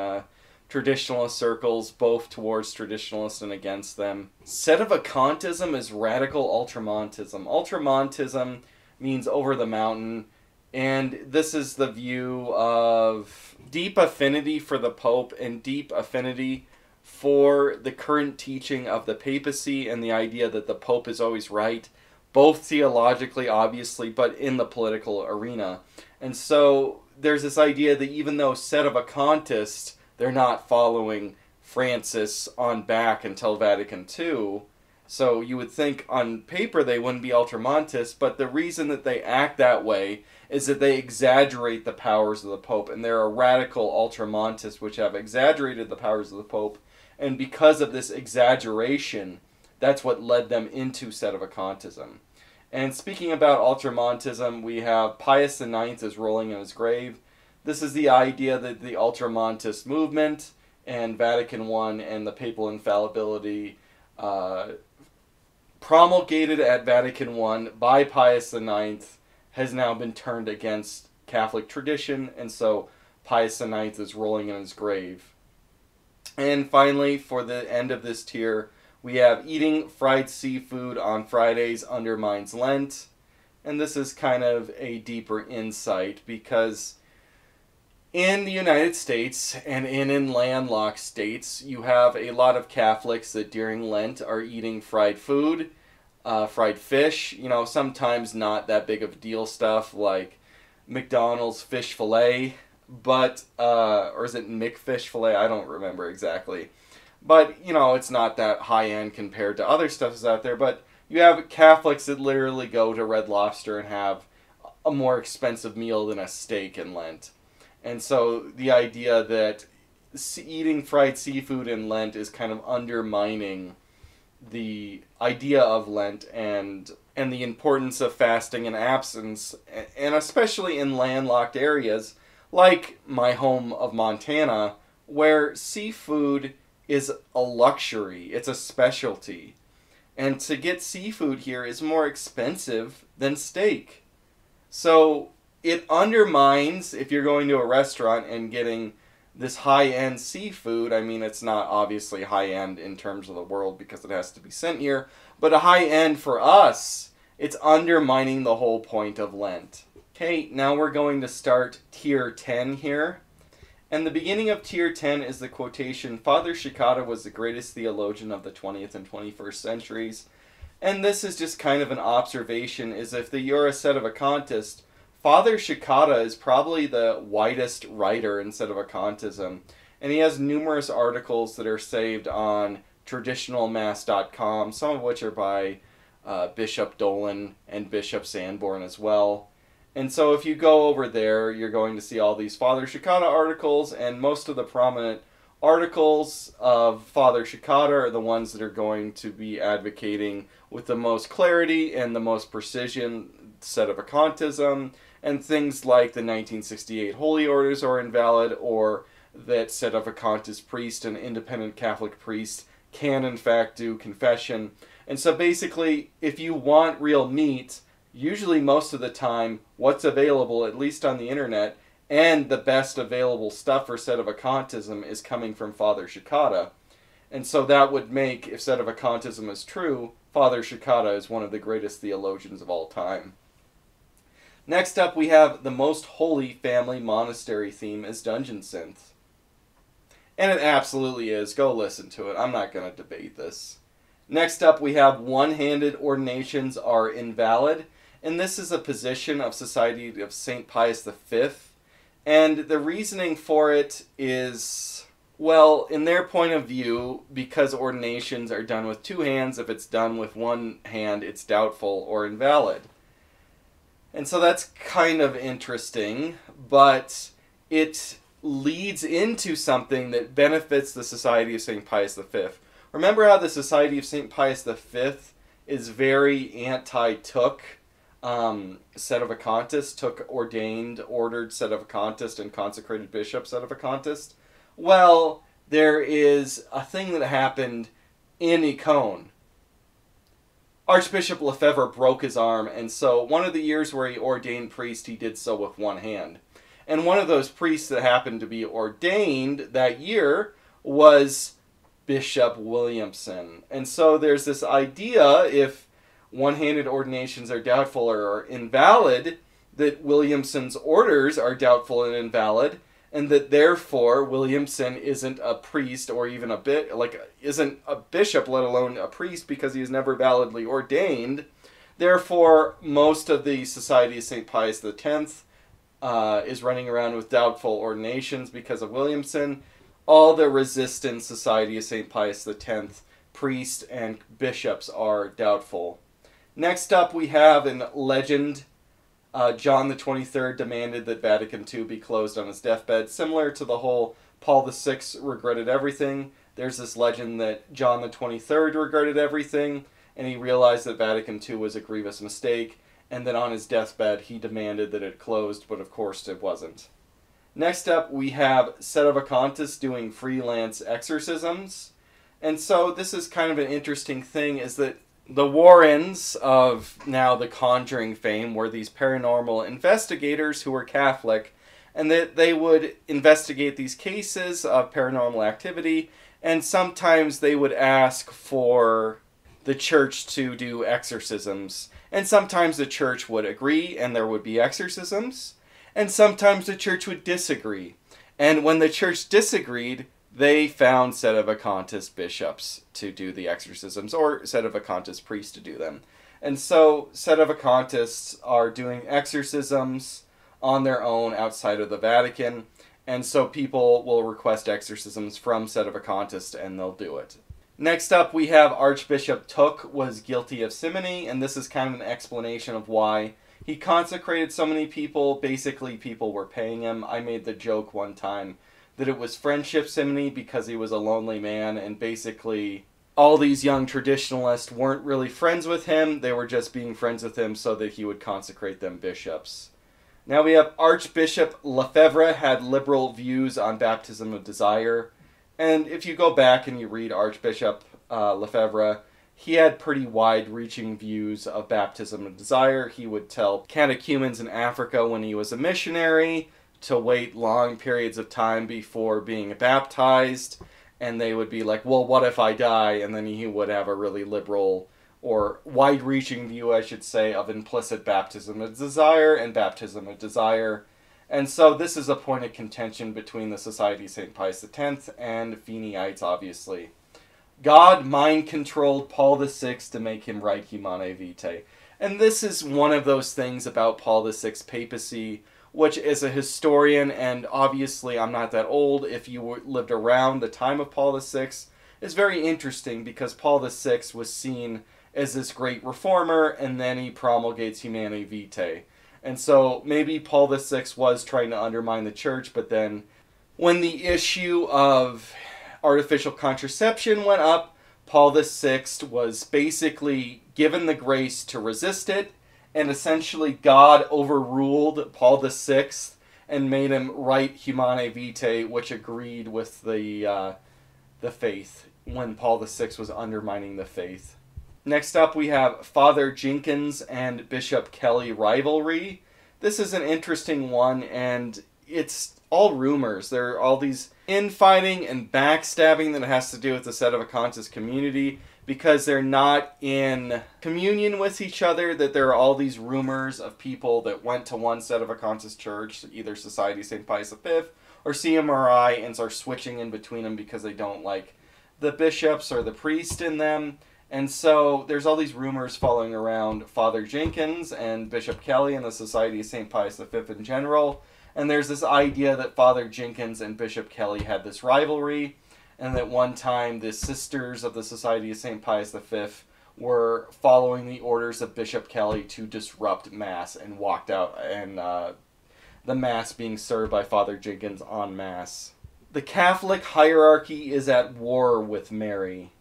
traditionalist circles, both towards traditionalists and against them. Sedevacantism is radical ultramontism. Ultramontism means over the mountain, and this is the view of deep affinity for the Pope and deep affinity for the current teaching of the papacy and the idea that the Pope is always right, both theologically, obviously, but in the political arena. And so there's this idea that even though Sedevacantists, they're not following Francis on back until Vatican II, so you would think on paper they wouldn't be ultramontists, but the reason that they act that way is that they exaggerate the powers of the Pope, and they're a radical ultramontists which have exaggerated the powers of the Pope, and because of this exaggeration, that's what led them into Sedevacantism. And speaking about ultramontism, we have Pius IX is rolling in his grave. This is the idea that the ultramontist movement and Vatican I and the papal infallibility promulgated at Vatican I by Pius IX has now been turned against Catholic tradition, and so Pius IX is rolling in his grave. And finally, for the end of this tier, we have eating fried seafood on Fridays undermines Lent. And this is kind of a deeper insight because in the United States and in landlocked states, you have a lot of Catholics that during Lent are eating fried food, fried fish, sometimes not that big of a deal stuff like McDonald's fish fillet, but, or is it McFish fillet? I don't remember exactly. But, it's not that high-end compared to other stuff that's out there. But you have Catholics that literally go to Red Lobster and have a more expensive meal than a steak in Lent. And so the idea that eating fried seafood in Lent is kind of undermining the idea of Lent and the importance of fasting and abstinence, and especially in landlocked areas like my home of Montana, where seafood is a luxury, it's a specialty. And to get seafood here is more expensive than steak. So it undermines, if you're going to a restaurant and getting this high-end seafood, I mean, it's not obviously high-end in terms of the world because it has to be sent here, but a high-end for us, it's undermining the whole point of Lent. Okay, now we're going to start Tier 10 here. And the beginning of Tier 10 is the quotation, "Father Shikata was the greatest theologian of the 20th and 21st centuries." And this is just kind of an observation, is if you're a Sedevacantist, Father Shikata is probably the widest writer in Sedevacantism. And he has numerous articles that are saved on traditionalmass.com, some of which are by Bishop Dolan and Bishop Sanborn as well. And so if you go over there, you're going to see all these Father Shikata articles, and most of the prominent articles of Father Shikata are the ones that are going to be advocating with the most clarity and the most precision Sedevacantism, and things like the 1968 Holy Orders are invalid, or that Sedevacantist priest and independent Catholic priest can in fact do confession. And so basically, if you want real meat, usually most of the time, what's available, at least on the internet, and the best available stuff for Sedevacantism is coming from Father Shikata. And so that would make, if Sedevacantism is true, Father Shikata is one of the greatest theologians of all time. Next up, we have the most holy family monastery theme is Dungeon Synth. And it absolutely is. Go listen to it. I'm not going to debate this. Next up, we have one-handed ordinations are invalid. And this is a position of Society of St. Pius V. And the reasoning for it is, well, in their point of view, because ordinations are done with two hands, if it's done with one hand, it's doubtful or invalid. And so that's kind of interesting, but it leads into something that benefits the Society of St. Pius V. Remember how the Society of St. Pius V is very anti-took? Sedevacantist, took ordained, ordered Sedevacantist, and consecrated bishop Sedevacantist. Well, there is a thing that happened in Icone. Archbishop Lefebvre broke his arm, and so one of the years where he ordained priest, he did so with one hand. And one of those priests that happened to be ordained that year was Bishop Williamson. And so there's this idea, if one-handed ordinations are doubtful or are invalid, that Williamson's orders are doubtful and invalid, and that therefore Williamson isn't a priest or even isn't a bishop, let alone a priest, because he is never validly ordained. Therefore, most of the Society of St. Pius X is running around with doubtful ordinations because of Williamson. All the resistant Society of St. Pius X priests and bishops are doubtful. Next up, we have in legend, John the 23rd demanded that Vatican II be closed on his deathbed. Similar to the whole Paul VI regretted everything, there's this legend that John the 23rd regretted everything, and he realized that Vatican II was a grievous mistake, and that on his deathbed he demanded that it closed, but of course it wasn't. Next up, we have Sedevacantists doing freelance exorcisms. And so this is kind of an interesting thing, is that the Warrens of now the Conjuring fame were these paranormal investigators who were Catholic, and that they would investigate these cases of paranormal activity, and sometimes they would ask for the church to do exorcisms. And sometimes the church would agree and there would be exorcisms, and sometimes the church would disagree. And when the church disagreed, they found Sedevacantist bishops to do the exorcisms, or Sedevacantist priests to do them. And so Sedevacantists are doing exorcisms on their own outside of the Vatican, and so people will request exorcisms from Sedevacantists and they'll do it. Next up, we have Archbishop Took was guilty of simony, and this is kind of an explanation of why he consecrated so many people. Basically, people were paying him. I made the joke one time that it was friendship simony because he was a lonely man, and basically all these young traditionalists weren't really friends with him. They were just being friends with him so that he would consecrate them bishops. Now we have Archbishop Lefebvre had liberal views on baptism of desire. And if you go back and you read Archbishop Lefebvre, he had pretty wide-reaching views of baptism of desire. He would tell catechumens in Africa when he was a missionary to wait long periods of time before being baptized. And they would be like, well, what if I die? And then he would have a really liberal or wide-reaching view, I should say, of implicit baptism of desire and baptism of desire. And so this is a point of contention between the Society of St. Pius X and Feeneyites, obviously. God mind-controlled Paul VI to make him write Humanae Vitae. And this is one of those things about Paul VI's papacy, which as a historian, and obviously I'm not that old, if you lived around the time of Paul VI, is very interesting because Paul VI was seen as this great reformer, and then he promulgates Humanae Vitae. And so maybe Paul VI was trying to undermine the church, but then when the issue of artificial contraception went up, Paul VI was basically given the grace to resist it, and essentially God overruled Paul VI and made him write Humanae Vitae, which agreed with the faith when Paul VI was undermining the faith. Next up, we have Father Jenkins and Bishop Kelly rivalry. This is an interesting one, and it's all rumors. There are all these infighting and backstabbing that has to do with the Sedevacantist community because they're not in communion with each other, that there are all these rumors of people that went to one Sedevacantist church, either Society of St. Pius V or CMRI, and are switching in between them because they don't like the bishops or the priest in them. And so there's all these rumors following around Father Jenkins and Bishop Kelly and the Society of St. Pius V in general. And there's this idea that Father Jenkins and Bishop Kelly had this rivalry, and that one time the sisters of the Society of St. Pius V were following the orders of Bishop Kelly to disrupt Mass and walked out, and the Mass being served by Father Jenkins en masse. The Catholic hierarchy is at war with Mary,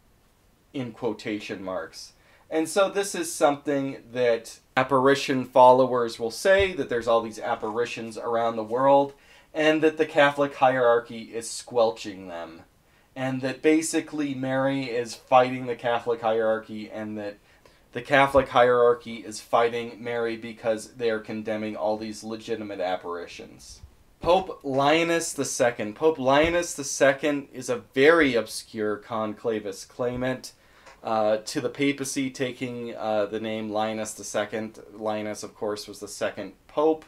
in quotation marks. And so this is something that apparition followers will say, that there's all these apparitions around the world, and that the Catholic hierarchy is squelching them. And that basically Mary is fighting the Catholic hierarchy, and that the Catholic hierarchy is fighting Mary because they are condemning all these legitimate apparitions. Pope Lionus II. Pope Lionus II is a very obscure conclavist claimant to the papacy, taking the name Linus II. Linus, of course, was the second pope.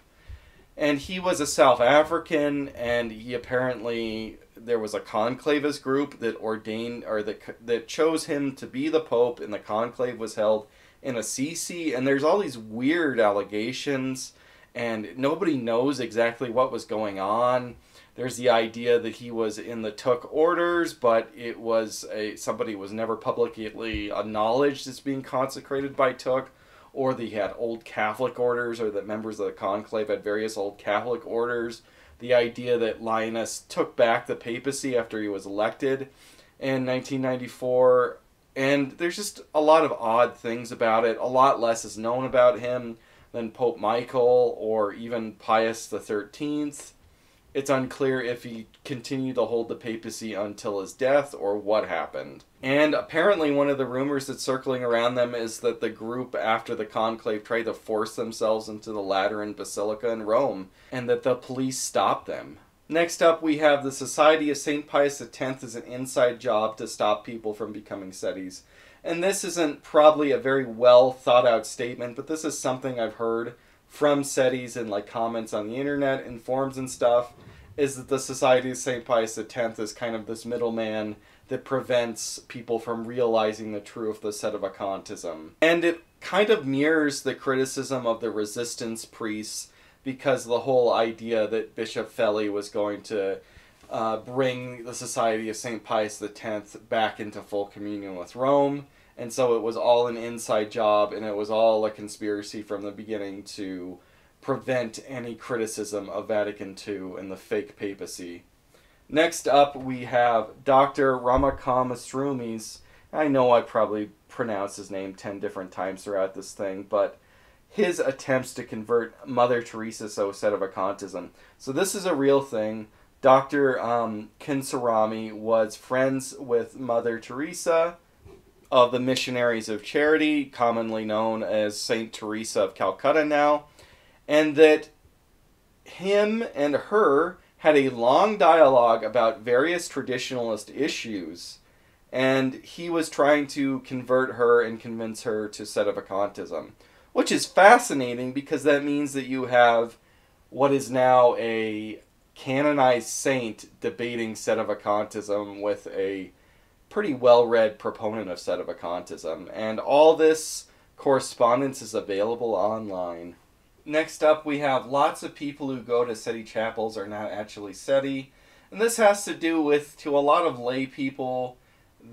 And he was a South African, and he apparently, there was a conclavist group that ordained, or that chose him to be the pope, and the conclave was held in Assisi. And there's all these weird allegations, and nobody knows exactly what was going on. There's the idea that he was in the Took orders, but it was somebody was never publicly acknowledged as being consecrated by Took, or that he had old Catholic orders, or that members of the conclave had various old Catholic orders. The idea that Linus took back the papacy after he was elected in 1994. And there's just a lot of odd things about it. A lot less is known about him than Pope Michael or even Pius XIII. It's unclear if he continued to hold the papacy until his death or what happened. And apparently one of the rumors that's circling around them is that the group after the conclave tried to force themselves into the Lateran Basilica in Rome, and that the police stopped them. Next up, we have the Society of St. Pius X as an inside job to stop people from becoming Sedis. And this isn't probably a very well thought out statement, but this is something I've heard from Sedis in like comments on the internet and forums and stuff, is that the Society of St. Pius X is kind of this middleman that prevents people from realizing the truth of Sedevacantism. And it kind of mirrors the criticism of the resistance priests, because the whole idea that Bishop Feli was going to bring the Society of St. Pius X back into full communion with Rome. And so it was all an inside job, and it was all a conspiracy from the beginning to prevent any criticism of Vatican II and the fake papacy. Next up, we have Dr. Ramakamasrumis. I know I probably pronounced his name 10 different times throughout this thing, but his attempts to convert Mother Teresa to Sedevacantism. So this is a real thing. Dr. Kinsarami was friends with Mother Teresa of the Missionaries of Charity, commonly known as Saint Teresa of Calcutta now, and that him and her had a long dialogue about various traditionalist issues, and he was trying to convert her and convince her to Sedevacantism, which is fascinating because that means that you have what is now a canonized saint debating Sedevacantism with a pretty well-read proponent of Sedevacantism, and all this correspondence is available online. Next up, we have lots of people who go to SETI chapels are not actually SETI, and this has to do with, to a lot of lay people,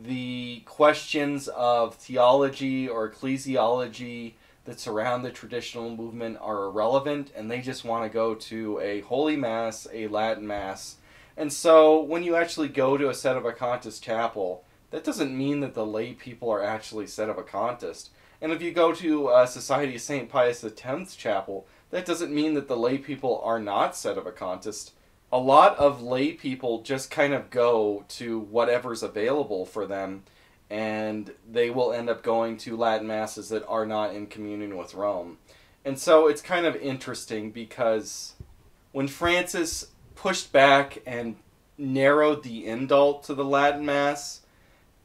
the questions of theology or ecclesiology that surround the traditional movement are irrelevant, and they just want to go to a Holy Mass, a Latin Mass. And so when you actually go to a Sedevacantist chapel, that doesn't mean that the lay people are actually Sedevacantist. And if you go to a Society of St. Pius X's chapel, that doesn't mean that the lay people are not Sedevacantist. A lot of lay people just kind of go to whatever's available for them, and they will end up going to Latin Masses that are not in communion with Rome. And so it's kind of interesting because when Francis pushed back and narrowed the indult to the Latin Mass,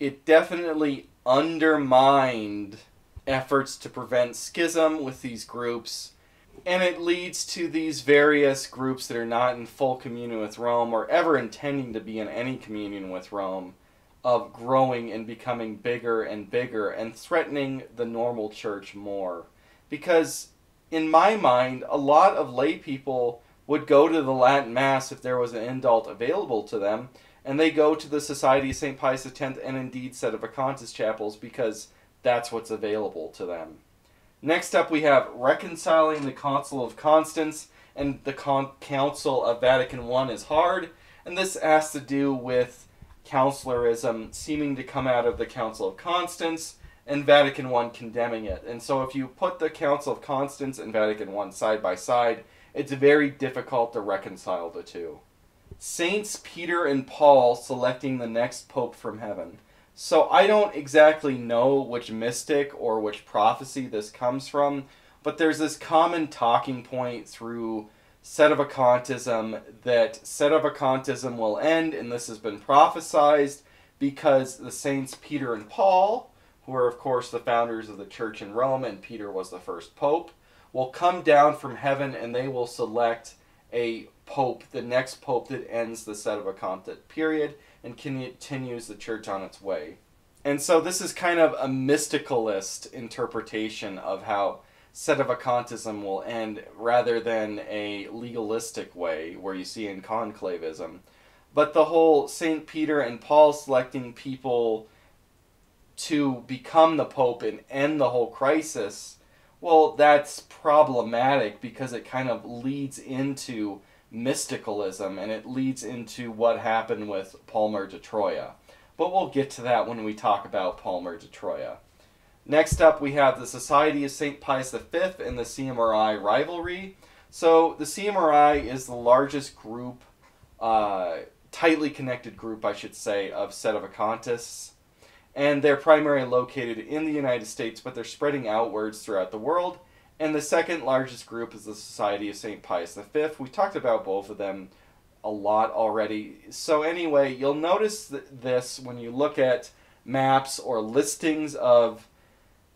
it definitely undermined efforts to prevent schism with these groups, and it leads to these various groups that are not in full communion with Rome or ever intending to be in any communion with Rome of growing and becoming bigger and bigger and threatening the normal church more. Because in my mind, a lot of lay people would go to the Latin Mass if there was an indult available to them, and they go to the Society of St. Pius X and indeed Sedevacantist chapels because that's what's available to them. Next up, we have reconciling the Council of Constance and the Council of Vatican I is hard, and this has to do with councilorism seeming to come out of the Council of Constance and Vatican I condemning it. And so if you put the Council of Constance and Vatican I side by side, it's very difficult to reconcile the two. Saints Peter and Paul selecting the next pope from heaven. So I don't exactly know which mystic or which prophecy this comes from, but there's this common talking point through Sedevacantism that Sedevacantism will end, and this has been prophesized, because the saints Peter and Paul, who are of course the founders of the church in Rome, and Peter was the first pope, will come down from heaven and they will select a pope, the next pope that ends the Sedevacantist period and continues the church on its way. And so this is kind of a mysticalist interpretation of how Sedevacantism will end rather than a legalistic way where you see in Conclavism. But the whole St. Peter and Paul selecting people to become the Pope and end the whole crisis, well, that's problematic because it kind of leads into mysticalism and it leads into what happened with Palmer de Troya. But we'll get to that when we talk about Palmer de Troya. Next up, we have the Society of St. Pius V and the CMRI rivalry. So the CMRI is the largest group, tightly connected group, I should say, of Sedevacantists. And they're primarily located in the United States, but they're spreading outwards throughout the world. And the second largest group is the Society of St. Pius V. We talked about both of them a lot already. So anyway, you'll notice this when you look at maps or listings of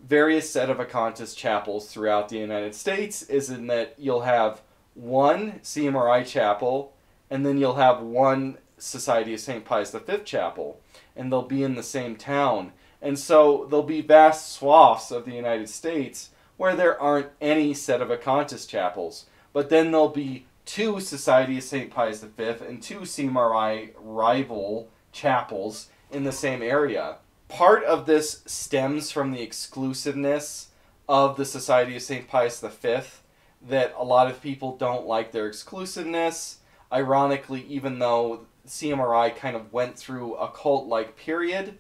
various Sedevacantist chapels throughout the United States, is in that you'll have one CMRI chapel, and then you'll have one Society of St. Pius V chapel, and they'll be in the same town. And so there'll be vast swaths of the United States where there aren't any Sedevacantist chapels, but then there'll be two Society of St. Pius V and two CMRI rival chapels in the same area. Part of this stems from the exclusiveness of the Society of St. Pius V, that a lot of people don't like their exclusiveness. Ironically, even though CMRI kind of went through a cult-like period,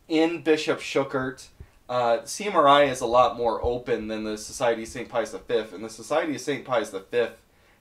in Bishop Schuckert, CMRI is a lot more open than the Society of St. Pius V, and the Society of St. Pius V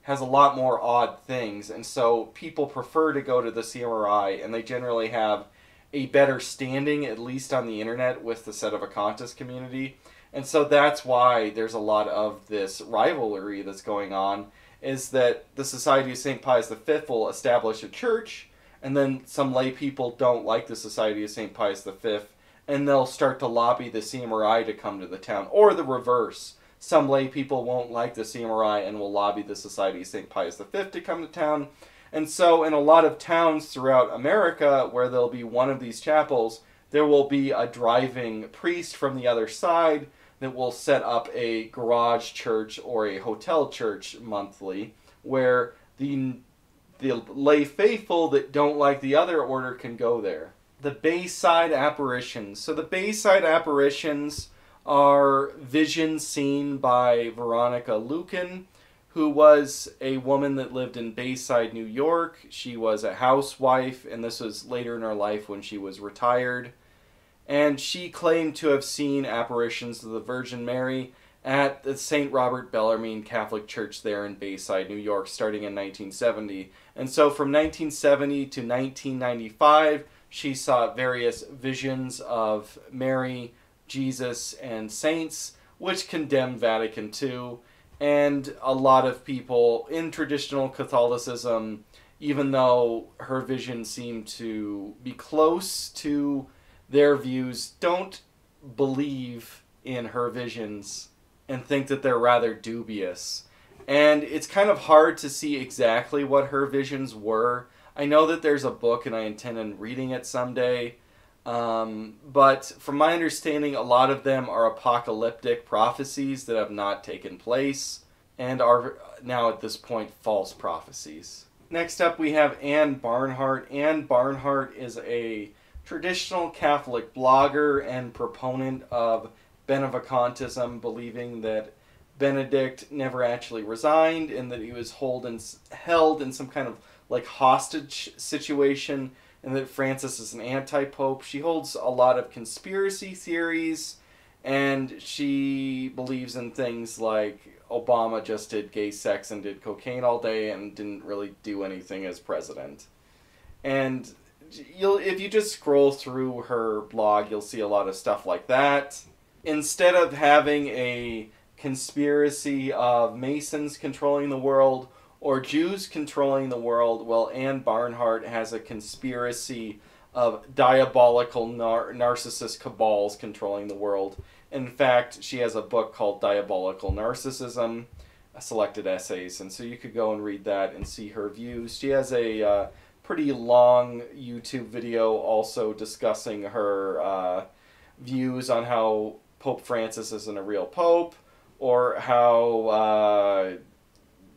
has a lot more odd things, and so people prefer to go to the CMRI, and they generally have a better standing, at least on the internet, with the Sedevacantist community. And so that's why there's a lot of this rivalry that's going on, is that the Society of St. Pius V will establish a church, and then some lay people don't like the Society of St. Pius V, and they'll start to lobby the CMRI to come to the town. Or the reverse. Some lay people won't like the CMRI and will lobby the Society of St. Pius V to come to town. And so in a lot of towns throughout America where there'll be one of these chapels, there will be a driving priest from the other side that will set up a garage church or a hotel church monthly, where the lay faithful that don't like the other order can go there. The Bayside Apparitions. So the Bayside Apparitions are visions seen by Veronica Lucan, who was a woman that lived in Bayside, New York. She was a housewife, and this was later in her life when she was retired. And she claimed to have seen apparitions of the Virgin Mary at the St. Robert Bellarmine Catholic Church there in Bayside, New York, starting in 1970. And so from 1970 to 1995, she saw various visions of Mary, Jesus, and saints, which condemned Vatican II. And a lot of people in traditional Catholicism, even though her visions seem to be close to their views, don't believe in her visions and think that they're rather dubious. And it's kind of hard to see exactly what her visions were. I know that there's a book and I intend on reading it someday. But from my understanding, a lot of them are apocalyptic prophecies that have not taken place and are now at this point false prophecies. Next up we have Anne Barnhart. Anne Barnhart is a traditional Catholic blogger and proponent of Sedevacantism, believing that Benedict never actually resigned and that he was held in some kind of like hostage situation, and that Francis is an anti-pope. She holds a lot of conspiracy theories, and she believes in things like Obama just did gay sex and did cocaine all day and didn't really do anything as president. And if you just scroll through her blog, you'll see a lot of stuff like that. Instead of having a conspiracy of Masons controlling the world or Jews controlling the world, well, Anne Barnhart has a conspiracy of diabolical narcissist cabals controlling the world. In fact, she has a book called Diabolical Narcissism, selected essays, and so you could go and read that and see her views. She has a pretty long YouTube video also discussing her views on how Pope Francis isn't a real pope, or how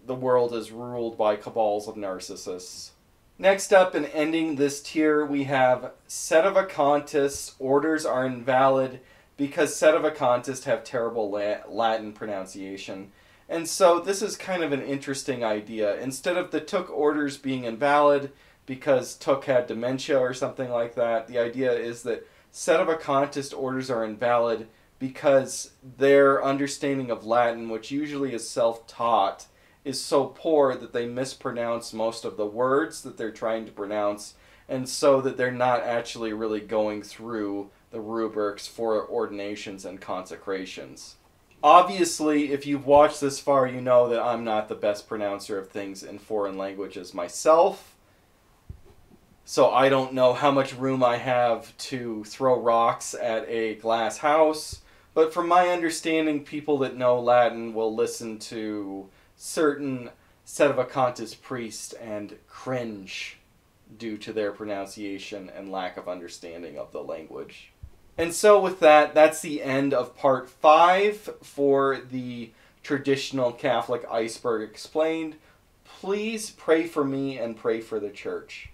the world is ruled by cabals of narcissists. Next up, and ending this tier, we have Sedevacantists. Orders are invalid because Sedevacantists have terrible Latin pronunciation. And so this is kind of an interesting idea. Instead of the Took orders being invalid because Took had dementia or something like that, the idea is that Sedevacantist orders are invalid because their understanding of Latin, which usually is self-taught, is so poor that they mispronounce most of the words that they're trying to pronounce, and so that they're not actually really going through the rubrics for ordinations and consecrations. Obviously, if you've watched this far, you know that I'm not the best pronouncer of things in foreign languages myself, so I don't know how much room I have to throw rocks at a glass house, but from my understanding, people that know Latin will listen to certain Sedevacantist priests and cringe due to their pronunciation and lack of understanding of the language. And so with that, that's the end of part 5 for the traditional Catholic Iceberg Explained. Please pray for me and pray for the church.